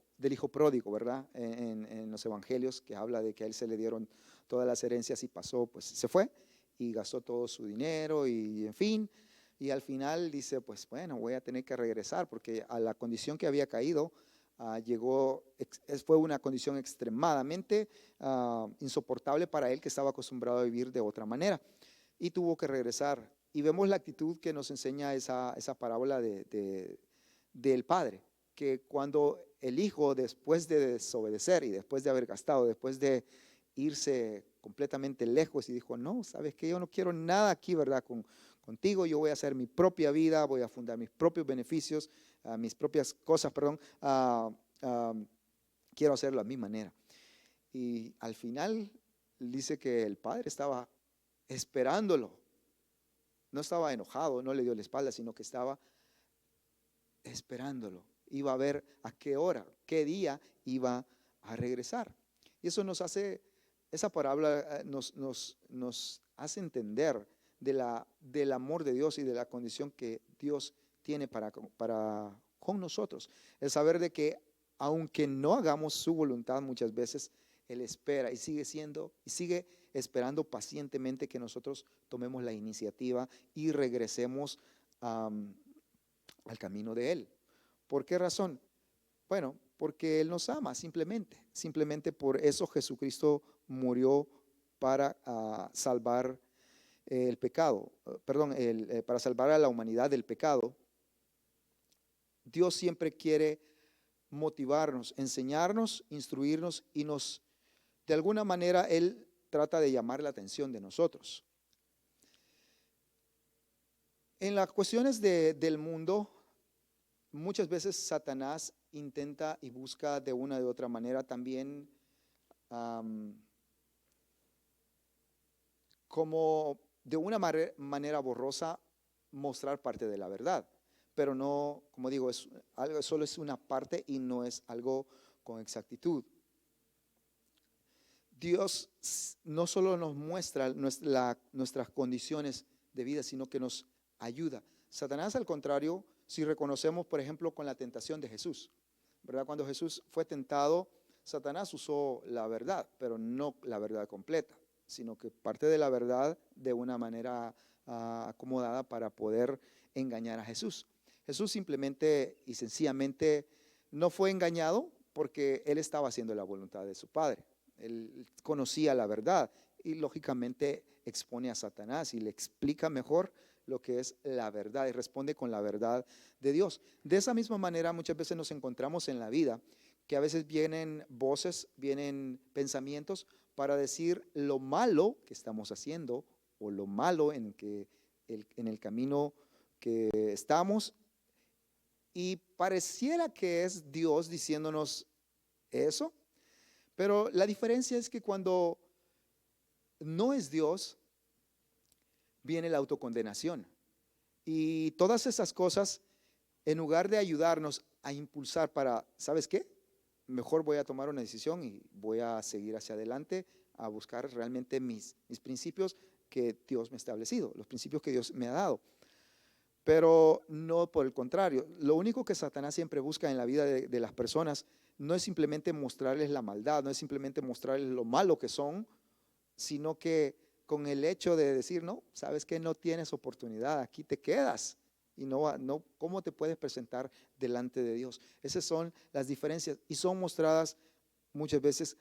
pródigo, ¿verdad? En los evangelios, que habla de que a él se le dieron todas las herencias y pasó, pues se fue y gastó todo su dinero y en fin. Y al final dice, pues bueno, voy a tener que regresar porque a la condición que había caído fue una condición extremadamente insoportable para él, que estaba acostumbrado a vivir de otra manera, y tuvo que regresar. Y vemos la actitud que nos enseña esa parábola del padre, que cuando el hijo, después de desobedecer y después de haber gastado, después de irse completamente lejos y dijo, no, sabes que yo no quiero nada aquí, ¿verdad? Contigo yo voy a hacer mi propia vida, voy a fundar mis propios beneficios, mis propias cosas, perdón, quiero hacerlo a mi manera. Y al final dice que el padre estaba esperándolo, no estaba enojado, no le dio la espalda, sino que estaba esperándolo. Iba a ver a qué hora, qué día iba a regresar. Y eso nos hace, esa parábola nos hace entender del amor de Dios y de la condición que Dios tiene para con nosotros. El saber de que aunque no hagamos su voluntad muchas veces, Él espera y sigue esperando pacientemente que nosotros tomemos la iniciativa y regresemos al camino de Él. ¿Por qué razón? Bueno, porque Él nos ama, simplemente por eso Jesucristo murió para salvar el pecado, para salvar a la humanidad del pecado. Dios siempre quiere motivarnos, enseñarnos, instruirnos y de alguna manera Él trata de llamar la atención de nosotros. En las cuestiones del mundo, muchas veces Satanás intenta y busca de una u otra manera también como de una manera borrosa mostrar parte de la verdad, pero no, como digo, solo es una parte y no es algo con exactitud. Dios no solo nos muestra nuestras condiciones de vida, sino que nos ayuda. Satanás, al contrario, si reconocemos, por ejemplo, con la tentación de Jesús, ¿verdad? Cuando Jesús fue tentado, Satanás usó la verdad, pero no la verdad completa, sino que parte de la verdad de una manera acomodada para poder engañar a Jesús. Jesús simplemente y sencillamente no fue engañado porque Él estaba haciendo la voluntad de su Padre. Él conocía la verdad y lógicamente expone a Satanás y le explica mejor lo que es la verdad y responde con la verdad de Dios. De esa misma manera muchas veces nos encontramos en la vida que a veces vienen voces, vienen pensamientos para decir lo malo que estamos haciendo o lo malo en el camino que estamos, y pareciera que es Dios diciéndonos eso, pero la diferencia es que cuando no es Dios, viene la autocondenación. Y todas esas cosas, en lugar de ayudarnos a impulsar para, ¿sabes qué? Mejor voy a tomar una decisión y voy a seguir hacia adelante, a buscar realmente mis principios que Dios me ha establecido, los principios que Dios me ha dado. Pero no por el contrario. Lo único que Satanás siempre busca en la vida de las personas no es simplemente mostrarles la maldad, no es simplemente mostrarles lo malo que son, sino que con el hecho de decir, no, sabes que no tienes oportunidad, aquí te quedas y no, ¿cómo te puedes presentar delante de Dios? Esas son las diferencias y son mostradas muchas veces,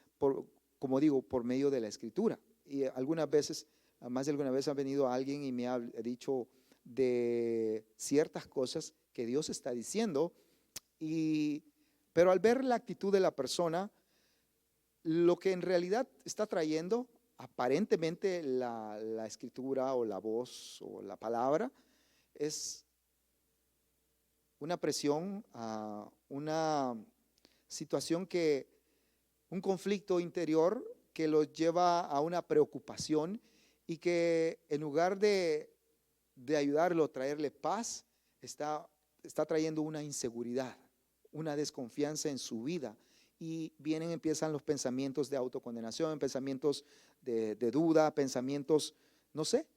como digo, por medio de la Escritura. Y algunas veces, más de alguna vez ha venido alguien y me ha dicho de ciertas cosas que Dios está diciendo, pero al ver la actitud de la persona, lo que en realidad está trayendo aparentemente la escritura o la voz o la palabra es una presión, una situación un conflicto interior que los lleva a una preocupación y que en lugar de ayudarlo, traerle paz, está trayendo una inseguridad, una desconfianza en su vida. Y empiezan los pensamientos de autocondenación, pensamientos de duda, pensamientos, no sé,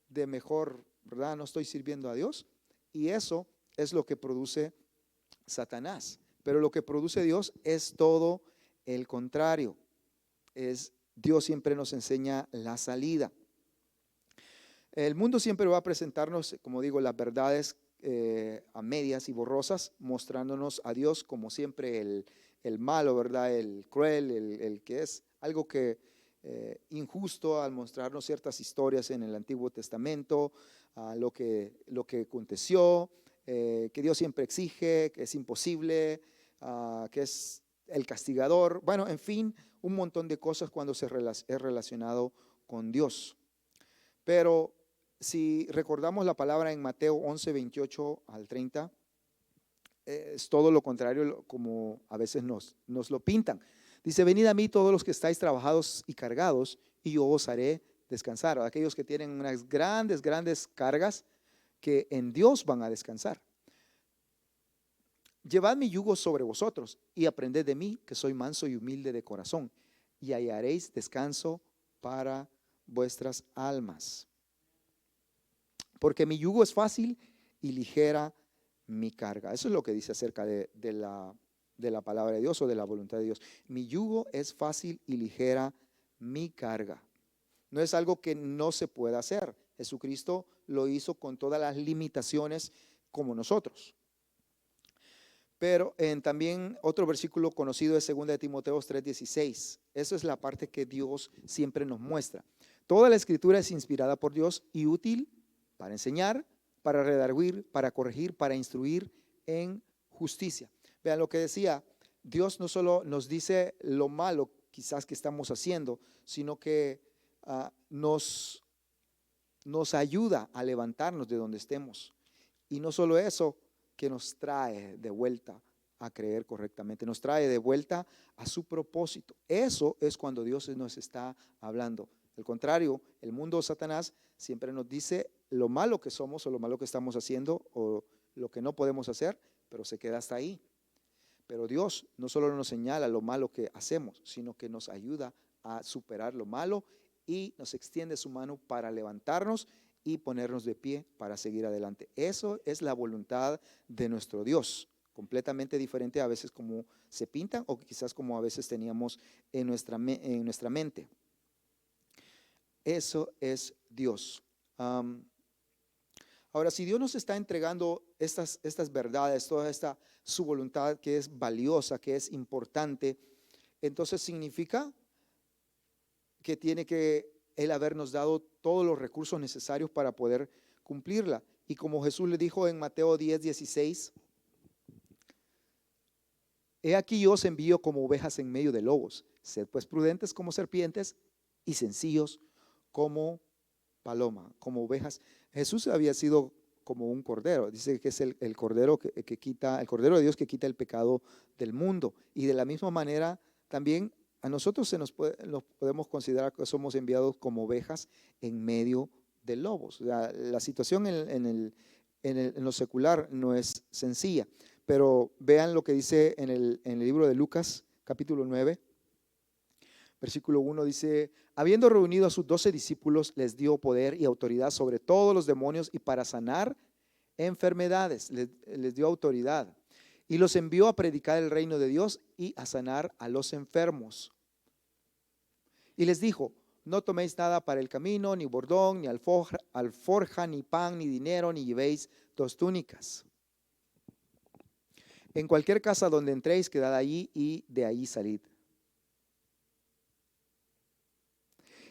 de mejor, ¿verdad? No estoy sirviendo a Dios. Y eso es lo que produce Satanás, pero lo que produce Dios es todo el contrario. Dios siempre nos enseña la salida. El mundo siempre va a presentarnos, como digo, las verdades a medias y borrosas, mostrándonos a Dios como siempre el malo, ¿verdad? El cruel, el que es algo que injusto, al mostrarnos ciertas historias en el Antiguo Testamento, lo que aconteció, que Dios siempre exige, que es imposible, que es el castigador. Bueno, en fin, un montón de cosas cuando es relacionado con Dios. Pero si recordamos la palabra en Mateo 11, 28 al 30, es todo lo contrario como a veces nos lo pintan. Dice, venid a mí todos los que estáis trabajados y cargados, y yo os haré descansar. Aquellos que tienen unas grandes cargas, que en Dios van a descansar. Llevad mi yugo sobre vosotros y aprended de mí, que soy manso y humilde de corazón, y hallaréis descanso para vuestras almas. Porque mi yugo es fácil y ligera mi carga. Eso es lo que dice acerca de la palabra de Dios o de la voluntad de Dios. Mi yugo es fácil y ligera mi carga. No es algo que no se pueda hacer. Jesucristo lo hizo con todas las limitaciones como nosotros. Pero también otro versículo conocido es 2 de Timoteo 3:16. Eso es la parte que Dios siempre nos muestra. Toda la escritura es inspirada por Dios y útil para enseñar, para redarguir, para corregir, para instruir en justicia. Vean lo que decía, Dios no solo nos dice lo malo quizás que estamos haciendo, sino que nos ayuda a levantarnos de donde estemos. Y no solo eso, que nos trae de vuelta a creer correctamente, nos trae de vuelta a su propósito. Eso es cuando Dios nos está hablando. Al contrario, el mundo, Satanás, siempre nos dice lo malo que somos o lo malo que estamos haciendo o lo que no podemos hacer, pero se queda hasta ahí. Pero Dios no solo nos señala lo malo que hacemos, sino que nos ayuda a superar lo malo y nos extiende su mano para levantarnos y ponernos de pie para seguir adelante. Eso es la voluntad de nuestro Dios, completamente diferente a veces como se pintan o quizás como a veces teníamos en nuestra mente. Eso es Dios. Ahora, si Dios nos está entregando estas verdades, toda esta su voluntad que es valiosa, que es importante, entonces significa que tiene que Él habernos dado todos los recursos necesarios para poder cumplirla. Y como Jesús le dijo en Mateo 10:16, he aquí yo os envío como ovejas en medio de lobos. Sed pues prudentes como serpientes y sencillos como paloma, como ovejas. Jesús había sido como un cordero. Dice que es el cordero que quita, el cordero de Dios que quita el pecado del mundo. Y de la misma manera también a nosotros nos podemos considerar que somos enviados como ovejas en medio de lobos. O sea, la situación en lo secular no es sencilla, pero vean lo que dice en el libro de Lucas, capítulo 9, versículo 1, dice, habiendo reunido a sus 12 discípulos, les dio poder y autoridad sobre todos los demonios y para sanar enfermedades, les dio autoridad. Y los envió a predicar el reino de Dios y a sanar a los enfermos. Y les dijo, no toméis nada para el camino, ni bordón, ni alforja, ni pan, ni dinero, ni llevéis 2 túnicas. En cualquier casa donde entréis, quedad allí y de ahí salid.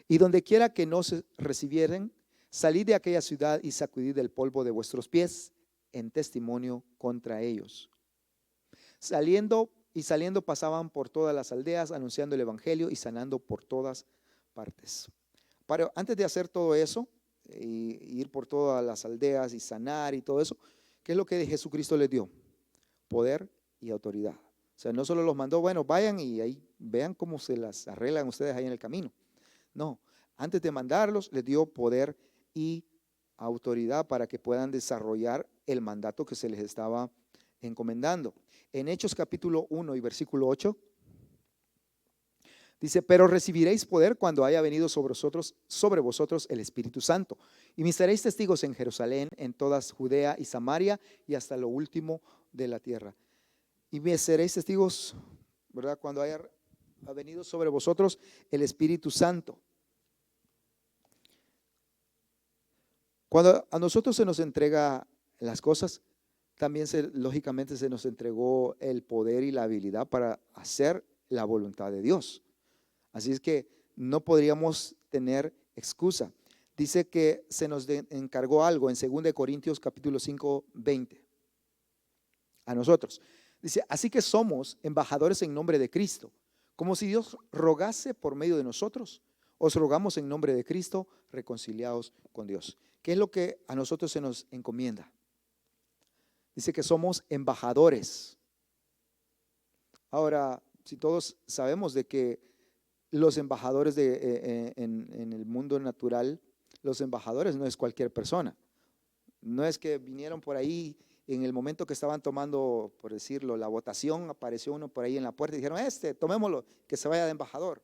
Y donde quiera que no se recibieren, salid de aquella ciudad y sacudid el polvo de vuestros pies en testimonio contra ellos. Saliendo pasaban por todas las aldeas anunciando el evangelio y sanando por todas partes. Pero antes de hacer todo eso, y ir por todas las aldeas y sanar y todo eso, ¿qué es lo que Jesucristo les dio? Poder y autoridad. O sea, no solo los mandó, bueno, vayan y ahí vean cómo se las arreglan ustedes ahí en el camino. No, antes de mandarlos, les dio poder y autoridad para que puedan desarrollar el mandato que se les estaba encomendando. En Hechos capítulo 1 y versículo 8, Dice, pero recibiréis poder cuando haya venido sobre vosotros el Espíritu Santo. Y me seréis testigos en Jerusalén, en toda Judea y Samaria y hasta lo último de la tierra. Y me seréis testigos, ¿verdad? Cuando haya venido sobre vosotros el Espíritu Santo. Cuando a nosotros se nos entrega las cosas, también lógicamente se nos entregó el poder y la habilidad para hacer la voluntad de Dios. Así es que no podríamos tener excusa. Dice que se nos encargó algo en 2 Corintios capítulo 5, 20. A nosotros. Dice, así que somos embajadores en nombre de Cristo, como si Dios rogase por medio de nosotros. Os rogamos en nombre de Cristo, reconciliados con Dios. ¿Qué es lo que a nosotros se nos encomienda? Dice que somos embajadores. Ahora, si todos sabemos de que los embajadores en el mundo natural, los embajadores no es cualquier persona. No es que vinieron por ahí en el momento que estaban tomando, por decirlo, la votación, apareció uno por ahí en la puerta y dijeron, tomémoslo, que se vaya de embajador.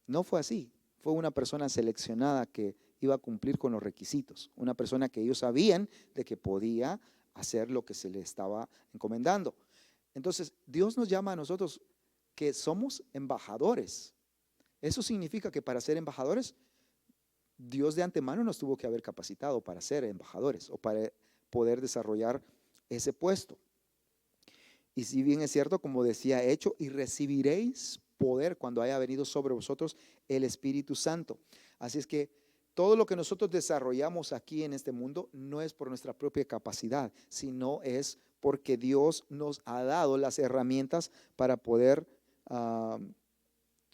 No fue así. Fue una persona seleccionada que iba a cumplir con los requisitos. Una persona que ellos sabían de que podía hacer lo que se le estaba encomendando. Entonces, Dios nos llama a nosotros que somos embajadores. Eso significa que para ser embajadores, Dios de antemano nos tuvo que haber capacitado para ser embajadores o para poder desarrollar ese puesto. Y si bien es cierto, como decía, hecho, y recibiréis poder cuando haya venido sobre vosotros el Espíritu Santo. Así es que todo lo que nosotros desarrollamos aquí en este mundo no es por nuestra propia capacidad, sino es porque Dios nos ha dado las herramientas para poder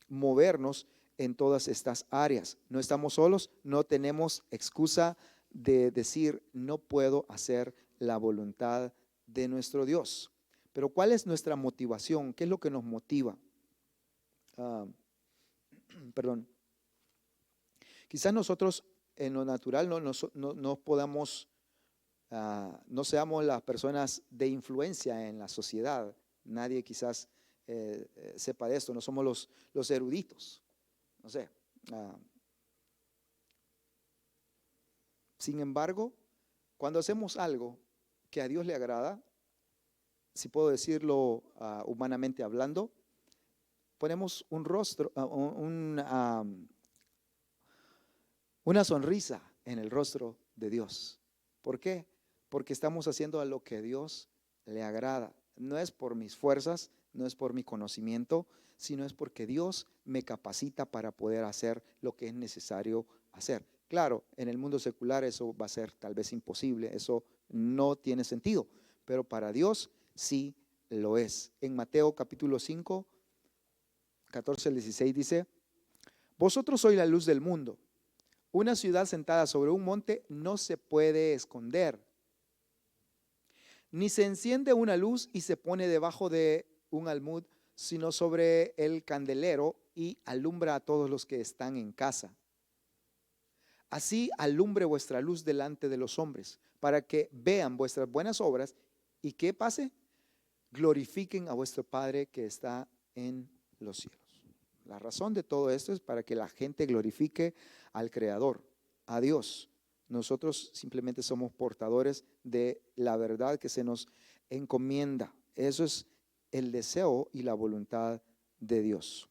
movernos en todas estas áreas. No estamos solos, no tenemos excusa de decir no puedo hacer la voluntad de nuestro Dios. Pero ¿cuál es nuestra motivación? ¿Qué es lo que nos motiva? Perdón. Quizás nosotros en lo natural no podamos, no seamos las personas de influencia en la sociedad. Nadie quizás sepa de esto, no somos los eruditos, no sé. Sin embargo, cuando hacemos algo que a Dios le agrada, si puedo decirlo humanamente hablando, ponemos un rostro, una sonrisa en el rostro de Dios. ¿Por qué? Porque estamos haciendo a lo que a Dios le agrada. No es por mis fuerzas, no es por mi conocimiento, sino es porque Dios me capacita para poder hacer lo que es necesario hacer. Claro, en el mundo secular eso va a ser tal vez imposible, eso no tiene sentido, pero para Dios sí lo es. En Mateo capítulo 5, 14 al 16 dice, vosotros sois la luz del mundo. Una ciudad sentada sobre un monte no se puede esconder, ni se enciende una luz y se pone debajo de un almud, sino sobre el candelero y alumbra a todos los que están en casa. Así alumbre vuestra luz delante de los hombres, para que vean vuestras buenas obras y ¿qué pase? Glorifiquen a vuestro Padre que está en los cielos. La razón de todo esto es para que la gente glorifique al Creador, a Dios. Nosotros simplemente somos portadores de la verdad que se nos encomienda. Eso es el deseo y la voluntad de Dios.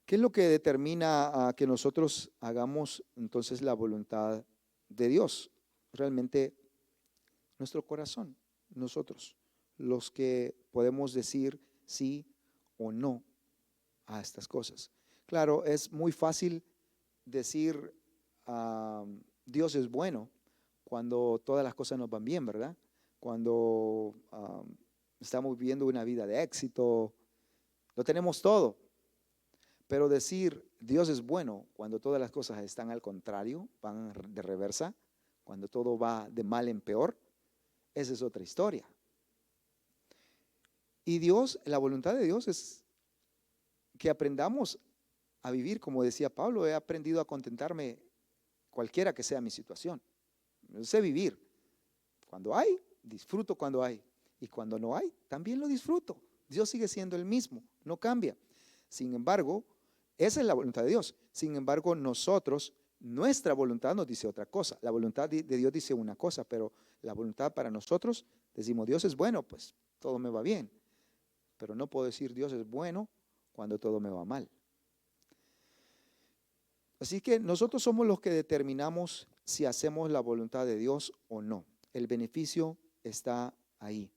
¿Qué es lo que determina a que nosotros hagamos entonces la voluntad de Dios? Realmente nuestro corazón, nosotros, los que podemos decir sí o no a estas cosas. Claro, es muy fácil decir Dios es bueno cuando todas las cosas nos van bien, ¿verdad? Cuando estamos viviendo una vida de éxito, lo tenemos todo. Pero decir Dios es bueno cuando todas las cosas están al contrario, van de reversa, cuando todo va de mal en peor, esa es otra historia. Y Dios, la voluntad de Dios es que aprendamos a vivir, como decía Pablo, he aprendido a contentarme cualquiera que sea mi situación. Yo sé vivir. Cuando hay, disfruto cuando hay. Y cuando no hay, también lo disfruto. Dios sigue siendo el mismo, no cambia. Sin embargo, esa es la voluntad de Dios. Sin embargo, nosotros, nuestra voluntad nos dice otra cosa. La voluntad de Dios dice una cosa, pero la voluntad para nosotros, decimos, Dios es bueno, pues todo me va bien. Pero no puedo decir Dios es bueno cuando todo me va mal. Así que nosotros somos los que determinamos si hacemos la voluntad de Dios o no. El beneficio está ahí,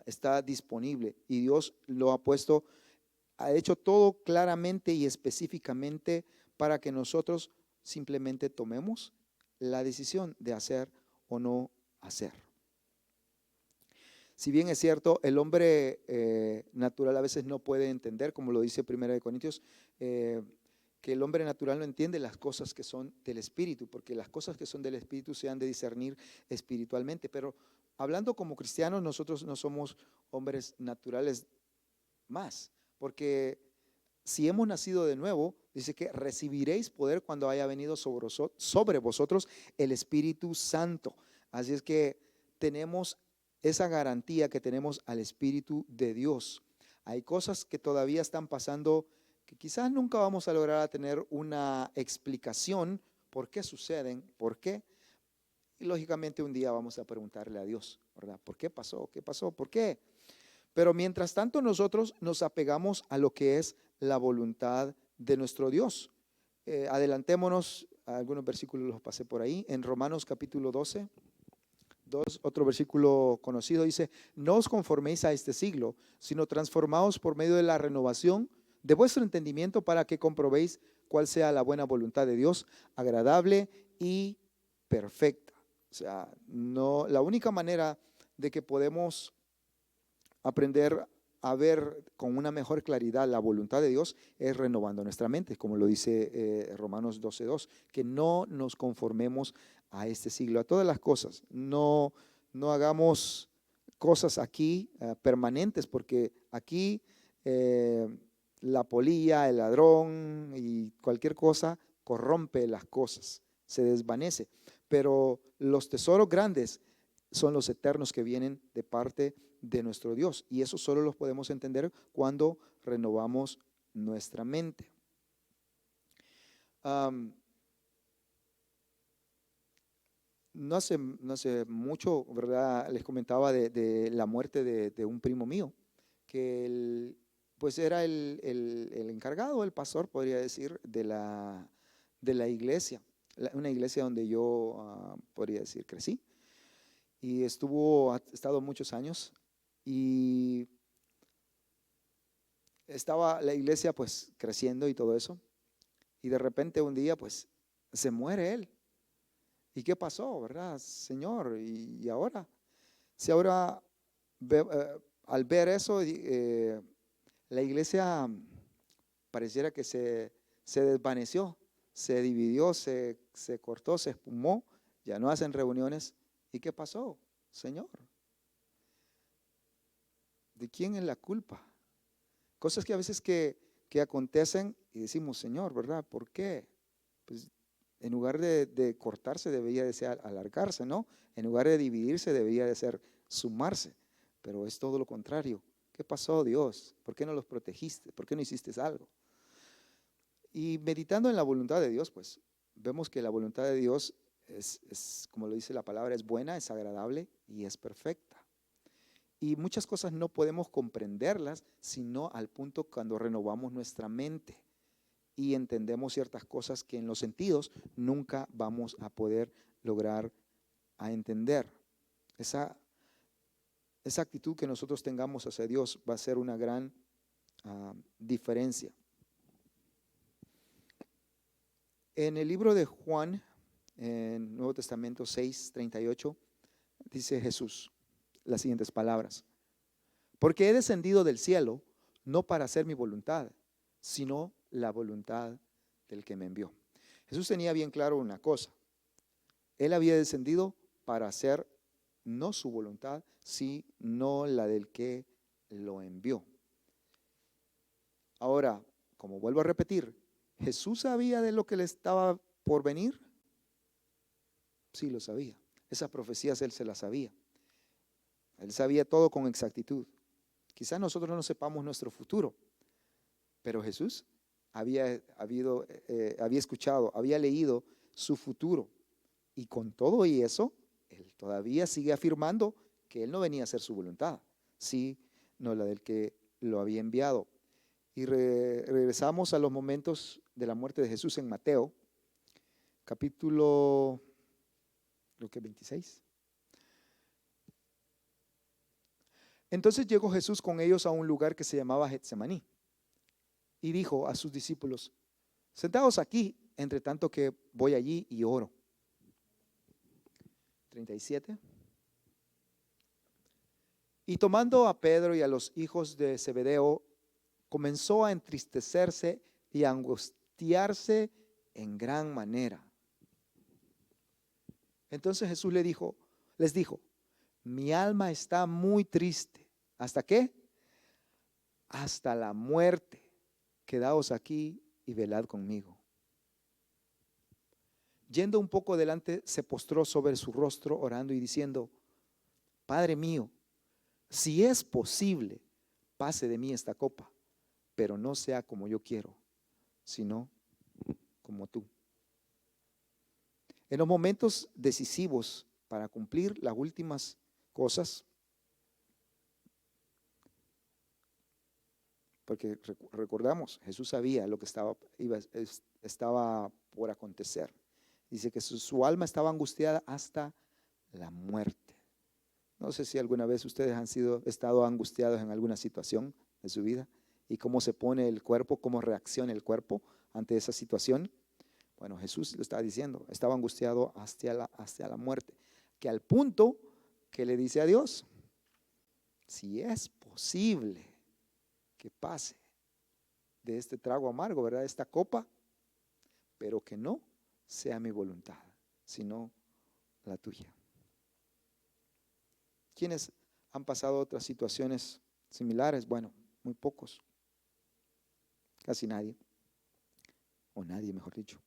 está disponible, y Dios lo ha puesto, ha hecho todo claramente y específicamente para que nosotros simplemente tomemos la decisión de hacer o no hacer. Si bien es cierto, el hombre natural a veces no puede entender, como lo dice 1 Corintios, que el hombre natural no entiende las cosas que son del Espíritu, porque las cosas que son del Espíritu se han de discernir espiritualmente. Pero hablando como cristianos, nosotros no somos hombres naturales más, porque si hemos nacido de nuevo, dice que recibiréis poder cuando haya venido sobre vosotros el Espíritu Santo. Así es que tenemos esa garantía que tenemos al Espíritu de Dios. Hay cosas que todavía están pasando que quizás nunca vamos a lograr tener una explicación por qué suceden, por qué. Y lógicamente un día vamos a preguntarle a Dios, ¿verdad? ¿Por qué pasó? ¿Qué pasó? ¿Por qué? Pero mientras tanto nosotros nos apegamos a lo que es la voluntad de nuestro Dios. Adelantémonos, algunos versículos los pasé por ahí, en Romanos capítulo 12. Otro versículo conocido dice: no os conforméis a este siglo, sino transformaos por medio de la renovación de vuestro entendimiento, para que comprobéis cuál sea la buena voluntad de Dios, agradable y perfecta. O sea, no, la única manera de que podemos aprender a ver con una mejor claridad la voluntad de Dios es renovando nuestra mente, como lo dice Romanos 12:2, que no nos conformemos a este siglo, a todas las cosas. No hagamos cosas aquí permanentes, porque aquí la polilla, el ladrón y cualquier cosa corrompe las cosas, se desvanece. Pero los tesoros grandes son los eternos, que vienen de parte de nuestro Dios, y eso solo los podemos entender cuando renovamos nuestra mente. No hace mucho, ¿verdad? Les comentaba de la muerte de un primo mío, que pues era el encargado, el pastor, podría decir, de la iglesia, una iglesia donde yo, podría decir, crecí. Y ha estado muchos años, y estaba la iglesia pues creciendo y todo eso, y de repente un día pues se muere él. ¿Y qué pasó, verdad, Señor? Y ahora, si ahora al ver eso, la iglesia pareciera que se desvaneció, se dividió, se cortó, se espumó, ya no hacen reuniones. ¿Y qué pasó, Señor? ¿De quién es la culpa? Cosas que a veces que acontecen y decimos, Señor, ¿verdad? ¿Por qué? Pues en lugar de cortarse debería de ser alargarse, ¿no? En lugar de dividirse debería de ser sumarse, pero es todo lo contrario. ¿Qué pasó, Dios? ¿Por qué no los protegiste? ¿Por qué no hiciste algo? Y meditando en la voluntad de Dios, pues vemos que la voluntad de Dios es, como lo dice la palabra, es buena, es agradable y es perfecta. Y muchas cosas no podemos comprenderlas sino al punto cuando renovamos nuestra mente y entendemos ciertas cosas que en los sentidos nunca vamos a poder lograr a entender. Esa actitud que nosotros tengamos hacia Dios va a ser una gran diferencia. En el libro de Juan, en Nuevo Testamento 6:38, dice Jesús las siguientes palabras: porque he descendido del cielo no para hacer mi voluntad, sino la voluntad del que me envió. Jesús tenía bien claro una cosa: Él había descendido para hacer no su voluntad, sino la del que lo envió. Ahora, como vuelvo a repetir, ¿Jesús sabía de lo que le estaba por venir? Sí, lo sabía. Esas profecías Él se las sabía. Él sabía todo con exactitud. Quizás nosotros no sepamos nuestro futuro, pero Jesús había escuchado, había leído su futuro. Y con todo y eso, Él todavía sigue afirmando que Él no venía a hacer su voluntad, sino la del que lo había enviado. Y regresamos a los momentos de la muerte de Jesús en Mateo, capítulo, creo que 26. Entonces llegó Jesús con ellos a un lugar que se llamaba Getsemaní y dijo a sus discípulos: sentaos aquí, entre tanto que voy allí y oro. 37. Y tomando a Pedro y a los hijos de Zebedeo, comenzó a entristecerse y a angustiarse en gran manera. Entonces Jesús les dijo: mi alma está muy triste. ¿Hasta qué? Hasta la muerte. Quedaos aquí y velad conmigo. Yendo un poco adelante, se postró sobre su rostro, orando y diciendo: Padre mío, si es posible, pase de mí esta copa, pero no sea como yo quiero, sino como tú. En los momentos decisivos para cumplir las últimas cosas, porque recordamos, Jesús sabía lo que estaba por acontecer. Dice que su alma estaba angustiada hasta la muerte. No sé si alguna vez ustedes han estado angustiados en alguna situación de su vida y cómo se pone el cuerpo, cómo reacciona el cuerpo ante esa situación. Bueno, Jesús lo estaba diciendo, estaba angustiado hasta la muerte, que al punto que le dice a Dios: si es posible que pase de este trago amargo, ¿verdad? Esta copa, pero que no sea mi voluntad, sino la tuya. ¿Quiénes han pasado otras situaciones similares? Bueno, muy pocos. Casi nadie. O nadie, mejor dicho.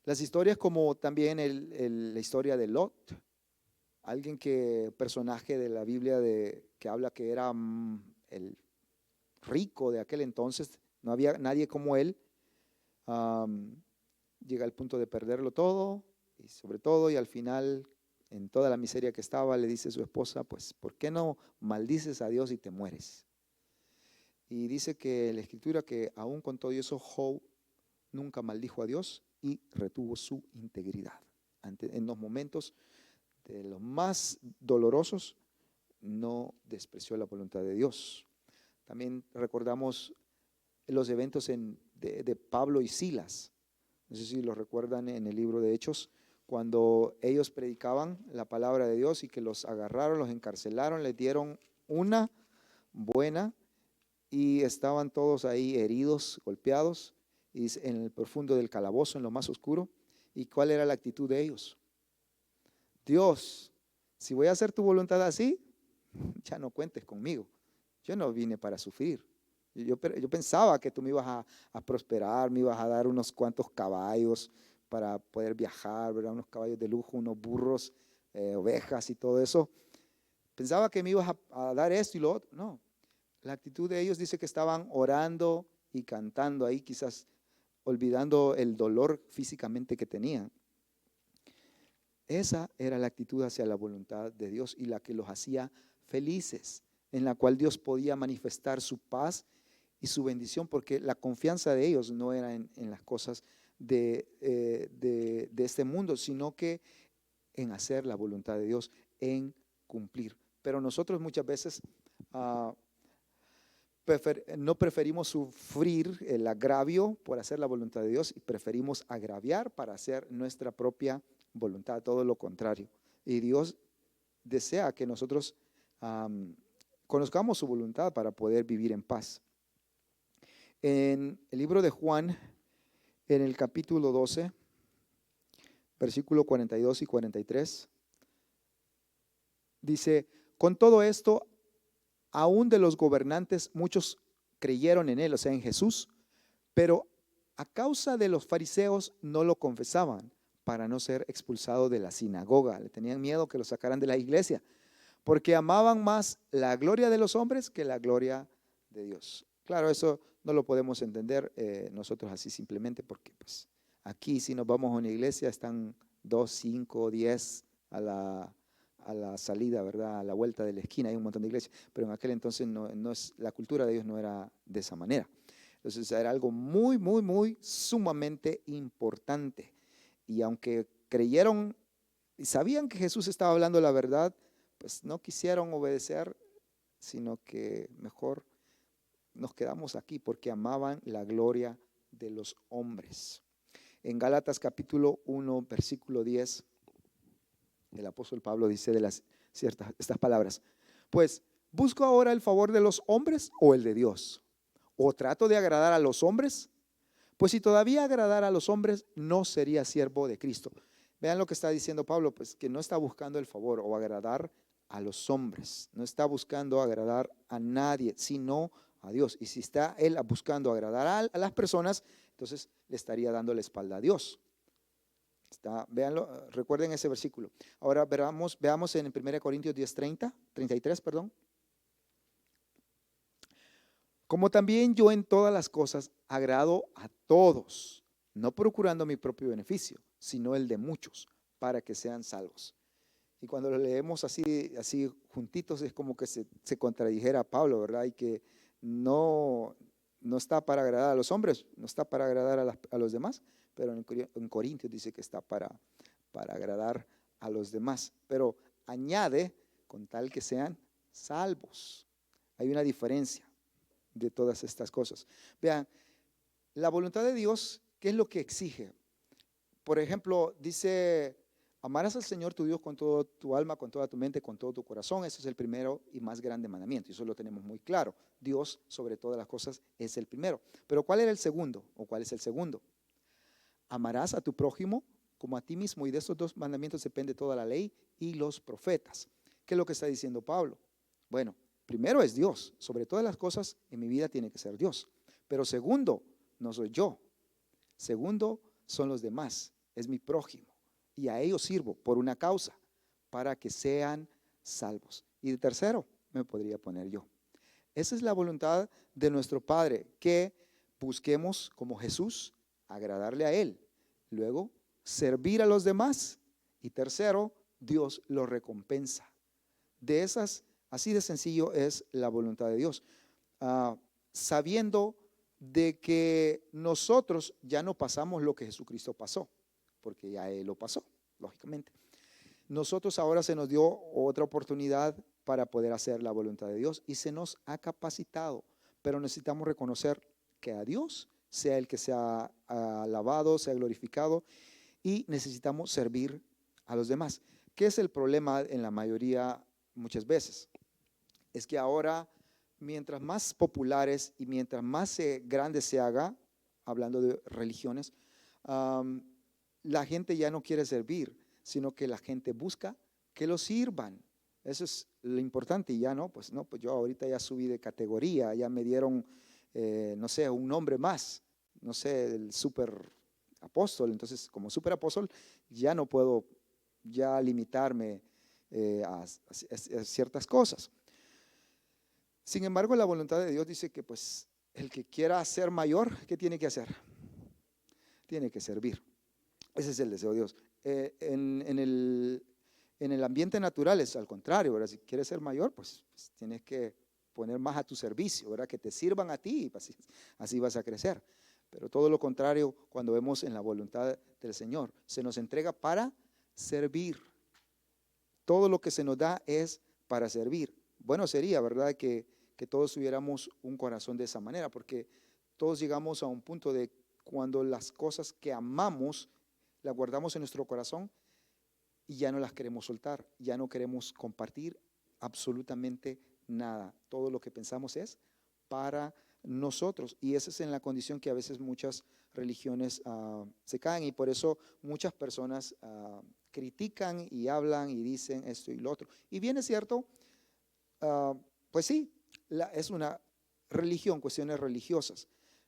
Las historias como también la historia de Lot, personaje de la Biblia que habla que era el rico de aquel entonces, no había nadie como él, llega al punto de perderlo todo y sobre todo, y al final, en toda la miseria que estaba, le dice a su esposa: pues, ¿por qué no maldices a Dios y te mueres? Y dice que la escritura que aún con todo eso, Job nunca maldijo a Dios y retuvo su integridad. En los momentos de los más dolorosos, no despreció la voluntad de Dios. También recordamos los eventos de Pablo y Silas. No sé si lo recuerdan en el libro de Hechos, cuando ellos predicaban la palabra de Dios y que los agarraron, los encarcelaron, les dieron una buena y estaban todos ahí heridos, golpeados, y en el profundo del calabozo, en lo más oscuro. ¿Y cuál era la actitud de ellos? Dios, si voy a hacer tu voluntad así, ya no cuentes conmigo. Yo no vine para sufrir. Yo pensaba que tú me ibas a prosperar, me ibas a dar unos cuantos caballos para poder viajar, ¿verdad? Unos caballos de lujo, unos burros, ovejas y todo eso. Pensaba que me ibas a dar esto y lo otro. No, la actitud de ellos dice que estaban orando y cantando ahí, quizás olvidando el dolor físicamente que tenían. Esa era la actitud hacia la voluntad de Dios y la que los hacía felices, en la cual Dios podía manifestar su paz y su bendición, porque la confianza de ellos no era en las cosas de este mundo, sino que en hacer la voluntad de Dios, en cumplir. Pero nosotros muchas veces no preferimos sufrir el agravio por hacer la voluntad de Dios y preferimos agraviar para hacer nuestra propia voluntad, todo lo contrario. Y Dios desea que nosotros conozcamos su voluntad para poder vivir en paz. En el libro de Juan, en el capítulo 12, versículo 42 y 43, dice: con todo esto, aún de los gobernantes muchos creyeron en él, o sea, en Jesús, pero a causa de los fariseos no lo confesaban para no ser expulsado de la sinagoga. Le tenían miedo que lo sacaran de la iglesia, porque amaban más la gloria de los hombres que la gloria de Dios. Claro, eso no lo podemos entender nosotros así simplemente, porque pues aquí si nos vamos a una iglesia están 2, 5, 10 a la salida, ¿verdad? A la vuelta de la esquina hay un montón de iglesias, pero en aquel entonces la cultura de ellos no era de esa manera. Entonces era algo muy, muy, muy sumamente importante. Y aunque creyeron y sabían que Jesús estaba hablando la verdad, pues no quisieron obedecer, sino que mejor nos quedamos aquí porque amaban la gloria de los hombres. En Gálatas capítulo 1, versículo 10, el apóstol Pablo dice estas palabras: pues, ¿busco ahora el favor de los hombres o el de Dios? ¿O trato de agradar a los hombres? Pues si todavía agradara a los hombres, no sería siervo de Cristo. Vean lo que está diciendo Pablo, pues que no está buscando el favor o agradar a los hombres, no está buscando agradar a nadie, sino a Dios. Y si está él buscando agradar a las personas, entonces le estaría dando la espalda a Dios. Véanlo, recuerden ese versículo. Ahora veamos en 1 Corintios 33, perdón. Como también yo en todas las cosas agrado a todos, no procurando mi propio beneficio, sino el de muchos, para que sean salvos. Y cuando lo leemos así juntitos, es como que se contradijera a Pablo, ¿verdad? Y que no está para agradar a los hombres, no está para agradar a los demás, pero en Corintios dice que está para agradar a los demás. Pero añade, con tal que sean salvos. Hay una diferencia de todas estas cosas. Vean, la voluntad de Dios, ¿qué es lo que exige? Por ejemplo, dice: amarás al Señor tu Dios con toda tu alma, con toda tu mente, con todo tu corazón. Ese es el primero y más grande mandamiento. Y eso lo tenemos muy claro. Dios, sobre todas las cosas, es el primero. Pero ¿cuál era el segundo? ¿O cuál es el segundo? Amarás a tu prójimo como a ti mismo. Y de estos dos mandamientos depende toda la ley y los profetas. ¿Qué es lo que está diciendo Pablo? Bueno, primero es Dios. Sobre todas las cosas en mi vida tiene que ser Dios. Pero segundo, no soy yo. Segundo, son los demás. Es mi prójimo. Y a ellos sirvo por una causa, para que sean salvos. Y de tercero, me podría poner yo. Esa es la voluntad de nuestro Padre, que busquemos como Jesús agradarle a Él. Luego, servir a los demás. Y tercero, Dios lo recompensa. De esas, así de sencillo es la voluntad de Dios. Sabiendo de que nosotros ya no pasamos lo que Jesucristo pasó, porque ya Él lo pasó, lógicamente. Nosotros ahora se nos dio otra oportunidad para poder hacer la voluntad de Dios y se nos ha capacitado, pero necesitamos reconocer que a Dios sea el que sea alabado, sea glorificado, y necesitamos servir a los demás. ¿Qué es el problema en la mayoría muchas veces? Es que ahora, mientras más populares y mientras más grande se haga, hablando de religiones, la gente ya no quiere servir, sino que la gente busca que lo sirvan. Eso es lo importante. Y ya pues yo ahorita ya subí de categoría, ya me dieron, no sé, un nombre más, no sé, el super apóstol. Entonces, como super apóstol, ya no puedo ya limitarme a ciertas cosas. Sin embargo, la voluntad de Dios dice que pues el que quiera ser mayor, ¿qué tiene que hacer? Tiene que servir. Ese es el deseo de Dios. En el ambiente natural es al contrario, ¿verdad? Si quieres ser mayor, pues tienes que poner más a tu servicio, ¿verdad? Que te sirvan a ti, y así vas a crecer. Pero todo lo contrario, cuando vemos en la voluntad del Señor, se nos entrega para servir. Todo lo que se nos da es para servir. Bueno sería, ¿verdad?, que todos tuviéramos un corazón de esa manera, porque todos llegamos a un punto de cuando las cosas que amamos las guardamos en nuestro corazón y ya no las queremos soltar, ya no queremos compartir absolutamente nada. Todo lo que pensamos es para nosotros, y esa es en la condición que a veces muchas religiones se caen, y por eso muchas personas critican y hablan y dicen esto y lo otro. Y bien es cierto, pues sí, es una religión, cuestiones religiosas,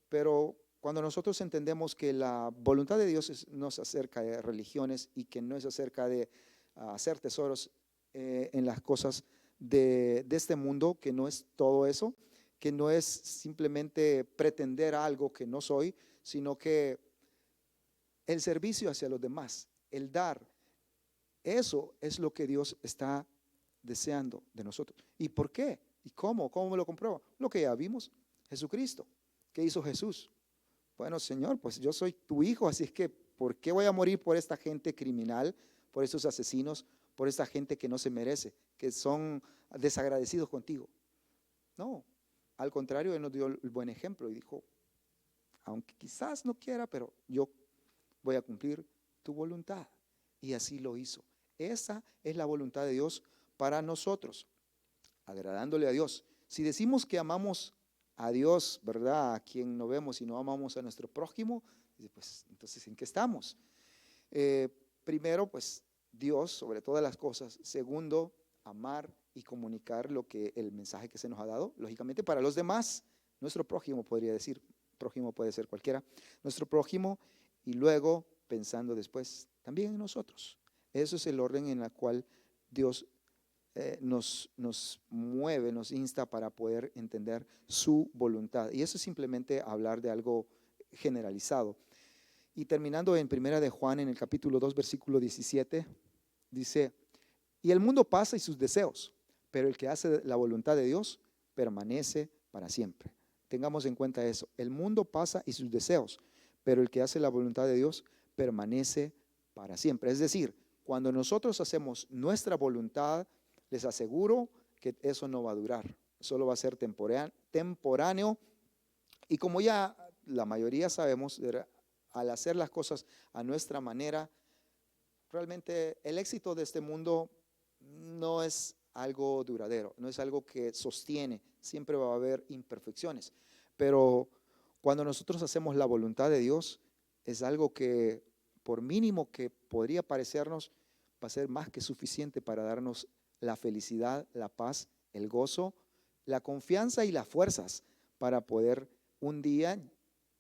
pero cuando nosotros entendemos que la voluntad de Dios no es acerca de religiones y que no es acerca de hacer tesoros en las cosas de este mundo, que no es todo eso, que no es simplemente pretender algo que no soy, sino que el servicio hacia los demás, el dar, eso es lo que Dios está deseando de nosotros. ¿Y por qué? ¿Y cómo? ¿Cómo me lo comprueba? Lo que ya vimos, Jesucristo. ¿Qué hizo Jesús? Bueno, Señor, pues yo soy tu hijo, así es que ¿por qué voy a morir por esta gente criminal, por esos asesinos, por esta gente que no se merece, que son desagradecidos contigo? No, al contrario, Él nos dio el buen ejemplo y dijo, aunque quizás no quiera, pero yo voy a cumplir tu voluntad. Y así lo hizo. Esa es la voluntad de Dios para nosotros, agradándole a Dios. Si decimos que amamos a Dios, ¿verdad? A quien no vemos y no amamos a nuestro prójimo, pues entonces ¿en qué estamos? Primero, pues Dios sobre todas las cosas. Segundo, amar y comunicar lo que el mensaje que se nos ha dado, lógicamente para los demás, nuestro prójimo podría decir, prójimo puede ser cualquiera, nuestro prójimo, y luego pensando después también en nosotros. Eso es el orden en el cual Dios nos mueve, nos insta para poder entender su voluntad. Y eso es simplemente hablar de algo generalizado. Y terminando en Primera de Juan, en el capítulo 2, versículo 17, dice, y el mundo pasa y sus deseos, pero el que hace la voluntad de Dios permanece para siempre. Tengamos en cuenta eso. El mundo pasa y sus deseos, pero el que hace la voluntad de Dios permanece para siempre. Es decir, cuando nosotros hacemos nuestra voluntad, les aseguro que eso no va a durar, solo va a ser temporáneo. Y como ya la mayoría sabemos, al hacer las cosas a nuestra manera, realmente el éxito de este mundo no es algo duradero, no es algo que sostiene, siempre va a haber imperfecciones. Pero cuando nosotros hacemos la voluntad de Dios, es algo que por mínimo que podría parecernos, va a ser más que suficiente para darnos la felicidad, la paz, el gozo, la confianza y las fuerzas para poder un día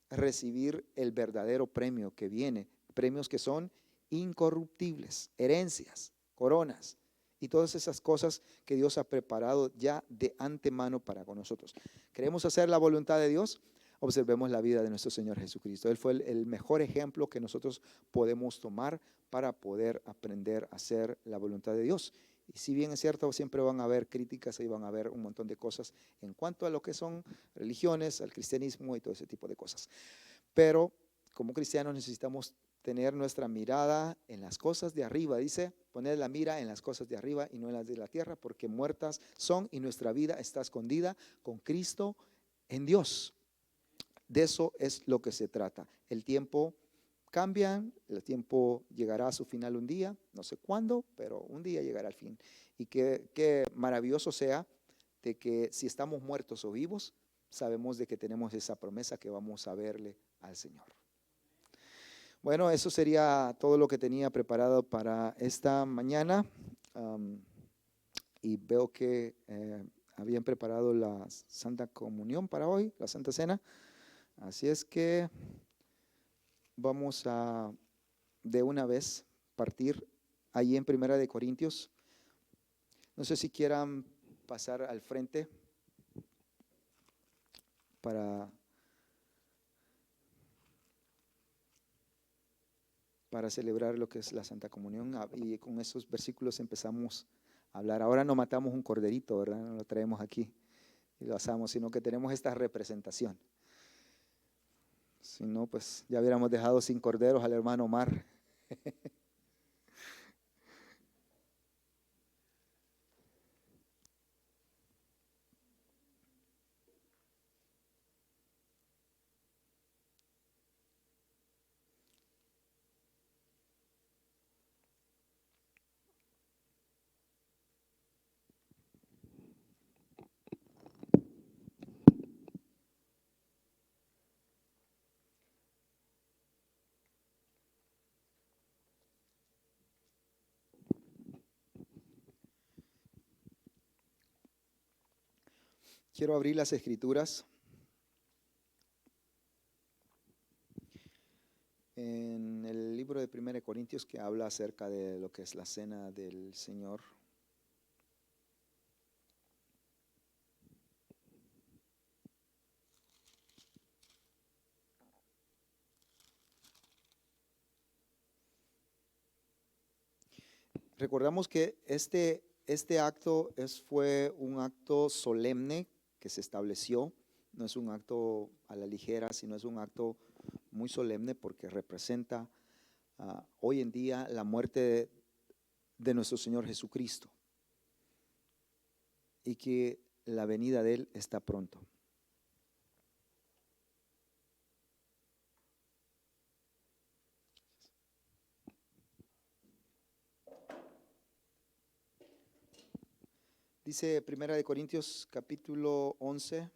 recibir el verdadero premio que viene, premios que son incorruptibles, herencias, coronas y todas esas cosas que Dios ha preparado ya de antemano para con nosotros. ¿Queremos hacer la voluntad de Dios? Observemos la vida de nuestro Señor Jesucristo. Él fue el mejor ejemplo que nosotros podemos tomar para poder aprender a hacer la voluntad de Dios. Y si bien es cierto, siempre van a haber críticas y van a haber un montón de cosas en cuanto a lo que son religiones, al cristianismo y todo ese tipo de cosas. Pero como cristianos necesitamos tener nuestra mirada en las cosas de arriba. Dice, poner la mira en las cosas de arriba y no en las de la tierra, porque muertas son y nuestra vida está escondida con Cristo en Dios. De eso es lo que se trata. El tiempo cambia, el tiempo llegará a su final un día, no sé cuándo, pero un día llegará al fin. Y qué maravilloso sea de que si estamos muertos o vivos, sabemos de que tenemos esa promesa que vamos a verle al Señor. Bueno, eso sería todo lo que tenía preparado para esta mañana. Y veo que habían preparado la Santa Comunión para hoy, la Santa Cena. Así es que vamos a de una vez partir allí en Primera de Corintios. No sé si quieran pasar al frente para celebrar lo que es la Santa Comunión. Y con esos versículos empezamos a hablar. Ahora no matamos un corderito, ¿verdad? No lo traemos aquí y lo asamos, sino que tenemos esta representación. Si no, pues ya hubiéramos dejado sin corderos al hermano Omar. Quiero abrir las Escrituras en el libro de 1 Corintios, que habla acerca de lo que es la cena del Señor. recordamos que este acto fue un acto solemne que se estableció. No es un acto a la ligera, sino es un acto muy solemne porque representa hoy en día la muerte de nuestro Señor Jesucristo y que la venida de Él está pronto. Dice Primera de Corintios capítulo 11,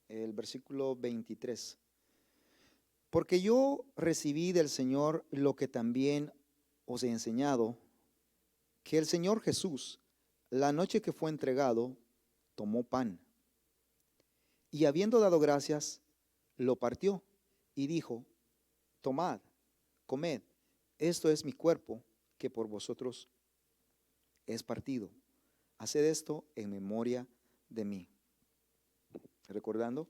el versículo 23. Porque yo recibí del Señor lo que también os he enseñado, que el Señor Jesús, la noche que fue entregado, tomó pan y habiendo dado gracias, lo partió y dijo, tomad, comed, esto es mi cuerpo que por vosotros es partido. Haced esto en memoria de mí. Recordando,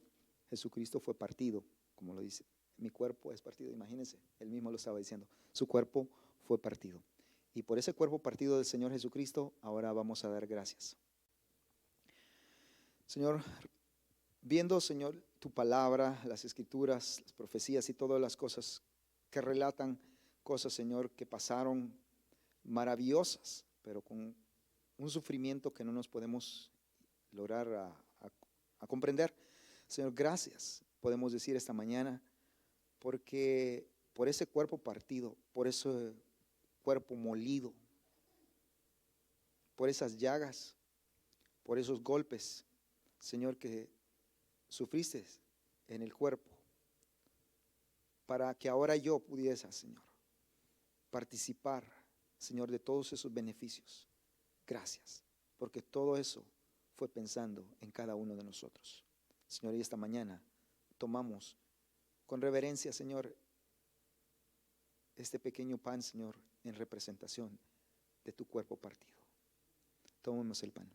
Jesucristo fue partido, como lo dice. Mi cuerpo es partido. Imagínense, él mismo lo estaba diciendo. Su cuerpo fue partido. Y por ese cuerpo partido del Señor Jesucristo, ahora vamos a dar gracias. Señor, viendo, Señor, tu palabra, las escrituras, las profecías y todas las cosas que relatan cosas, Señor, que pasaron maravillosas, pero con un sufrimiento que no nos podemos lograr a comprender. Señor, gracias, podemos decir esta mañana, porque por ese cuerpo partido, por ese cuerpo molido, por esas llagas, por esos golpes, Señor, que sufriste en el cuerpo, para que ahora yo pudiese, Señor, participar, Señor, de todos esos beneficios. Gracias, porque todo eso fue pensando en cada uno de nosotros. Señor, y esta mañana tomamos con reverencia, Señor, este pequeño pan, Señor, en representación de tu cuerpo partido. Tomemos el pan.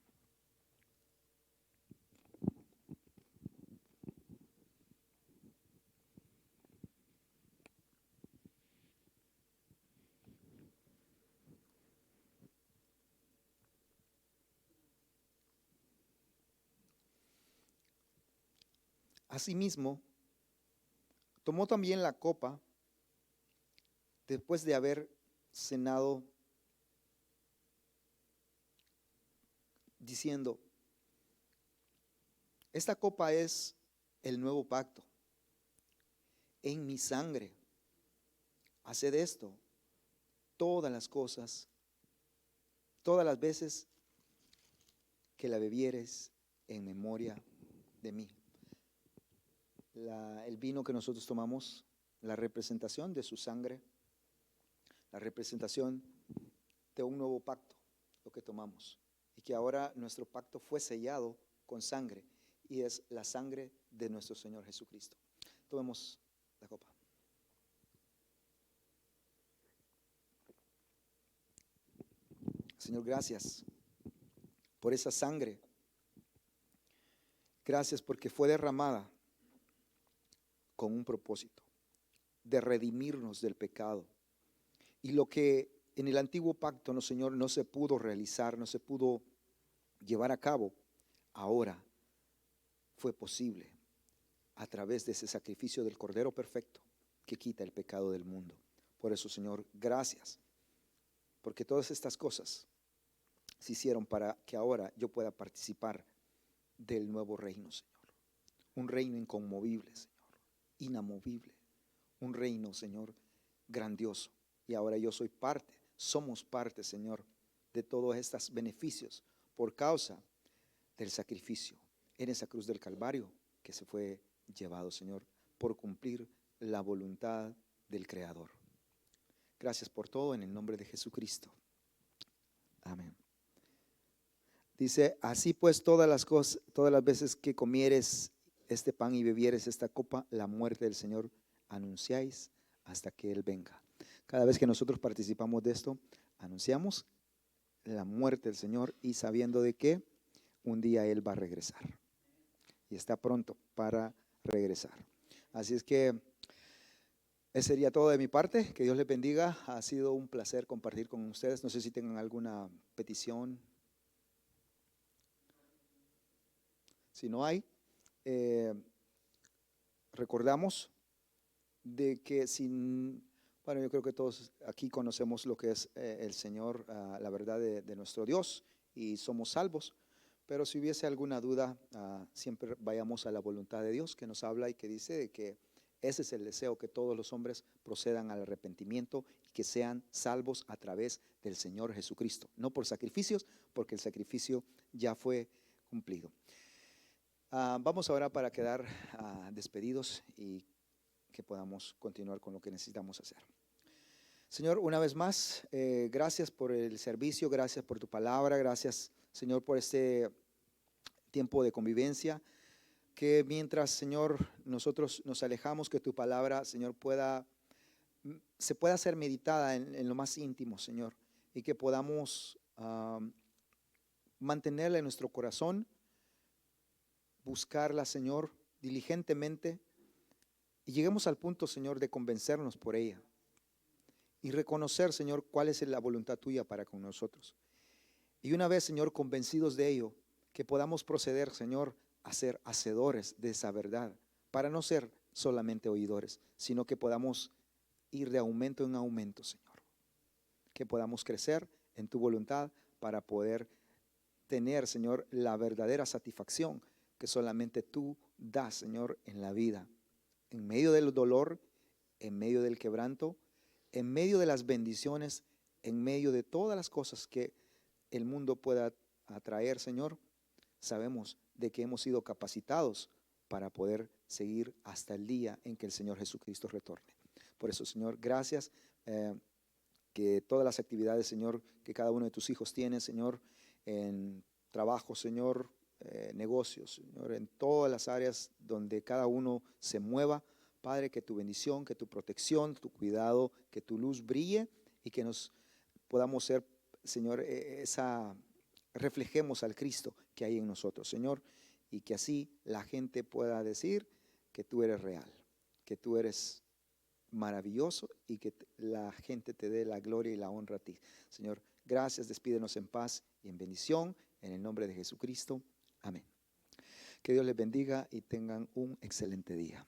Asimismo, tomó también la copa después de haber cenado, diciendo, esta copa es el nuevo pacto en mi sangre. Haced esto todas las cosas, todas las veces que la bebieres en memoria de mí. El vino que nosotros tomamos, la representación de su sangre, la representación de un nuevo pacto, lo que tomamos. Y que ahora nuestro pacto fue sellado con sangre, y es la sangre de nuestro Señor Jesucristo. Tomemos la copa. Señor, gracias por esa sangre. Gracias porque fue derramada con un propósito de redimirnos del pecado. Y lo que en el antiguo pacto, no, Señor, no se pudo realizar, no se pudo llevar a cabo, ahora fue posible a través de ese sacrificio del Cordero perfecto que quita el pecado del mundo. Por eso, Señor, gracias, porque todas estas cosas se hicieron para que ahora yo pueda participar del nuevo reino, Señor. Un reino inconmovible, Señor, inamovible. Un reino, Señor, grandioso. Y ahora yo soy parte, somos parte, Señor, de todos estos beneficios por causa del sacrificio en esa cruz del Calvario que se fue llevado, Señor, por cumplir la voluntad del Creador. Gracias por todo en el nombre de Jesucristo. Amén. Dice, así pues todas las veces que comieres este pan y bebieres esta copa, la muerte del Señor anunciáis hasta que Él venga. Cada vez que nosotros participamos de esto, anunciamos la muerte del Señor y sabiendo de que un día Él va a regresar. Y está pronto para regresar. Así es que Eso sería todo de mi parte. Que Dios les bendiga. Ha sido un placer compartir con ustedes. No sé si tengan alguna petición. Si no hay, recordamos de que bueno, yo creo que todos aquí conocemos lo que es el Señor, la verdad de nuestro Dios, y somos salvos. Pero si hubiese alguna duda, siempre vayamos a la voluntad de Dios, que nos habla y que dice de que ese es el deseo, que todos los hombres procedan al arrepentimiento y que sean salvos a través del Señor Jesucristo. No por sacrificios, porque el sacrificio ya fue cumplido. Vamos ahora para quedar despedidos y que podamos continuar con lo que necesitamos hacer. Señor, una vez más, gracias por el servicio, gracias por tu palabra, gracias, Señor, por este tiempo de convivencia. Que mientras, Señor, nosotros nos alejamos, que tu palabra, Señor, se pueda ser meditada en lo más íntimo, Señor, y que podamos mantenerla en nuestro corazón, buscarla, Señor, diligentemente, y lleguemos al punto, Señor, de convencernos por ella y reconocer, Señor, cuál es la voluntad tuya para con nosotros. Y una vez, Señor, convencidos de ello, que podamos proceder, Señor, a ser hacedores de esa verdad, para no ser solamente oidores, sino que podamos ir de aumento en aumento, Señor. Que podamos crecer en tu voluntad para poder tener, Señor, la verdadera satisfacción que solamente tú das, Señor, en la vida. En medio del dolor, en medio del quebranto, en medio de las bendiciones, en medio de todas las cosas que el mundo pueda atraer, Señor, sabemos de que hemos sido capacitados para poder seguir hasta el día en que el Señor Jesucristo retorne. Por eso, Señor, gracias, que todas las actividades, Señor, que cada uno de tus hijos tiene, Señor, en trabajo, Señor, negocios, Señor, en todas las áreas donde cada uno se mueva, Padre, que tu bendición, que tu protección, tu cuidado, que tu luz brille y que nos podamos ser, Señor, reflejemos al Cristo que hay en nosotros, Señor, y que así la gente pueda decir que tú eres real, que tú eres maravilloso y que la gente te dé la gloria y la honra a ti. Señor, gracias, despídenos en paz y en bendición, en el nombre de Jesucristo. Amén. Que Dios les bendiga y tengan un excelente día.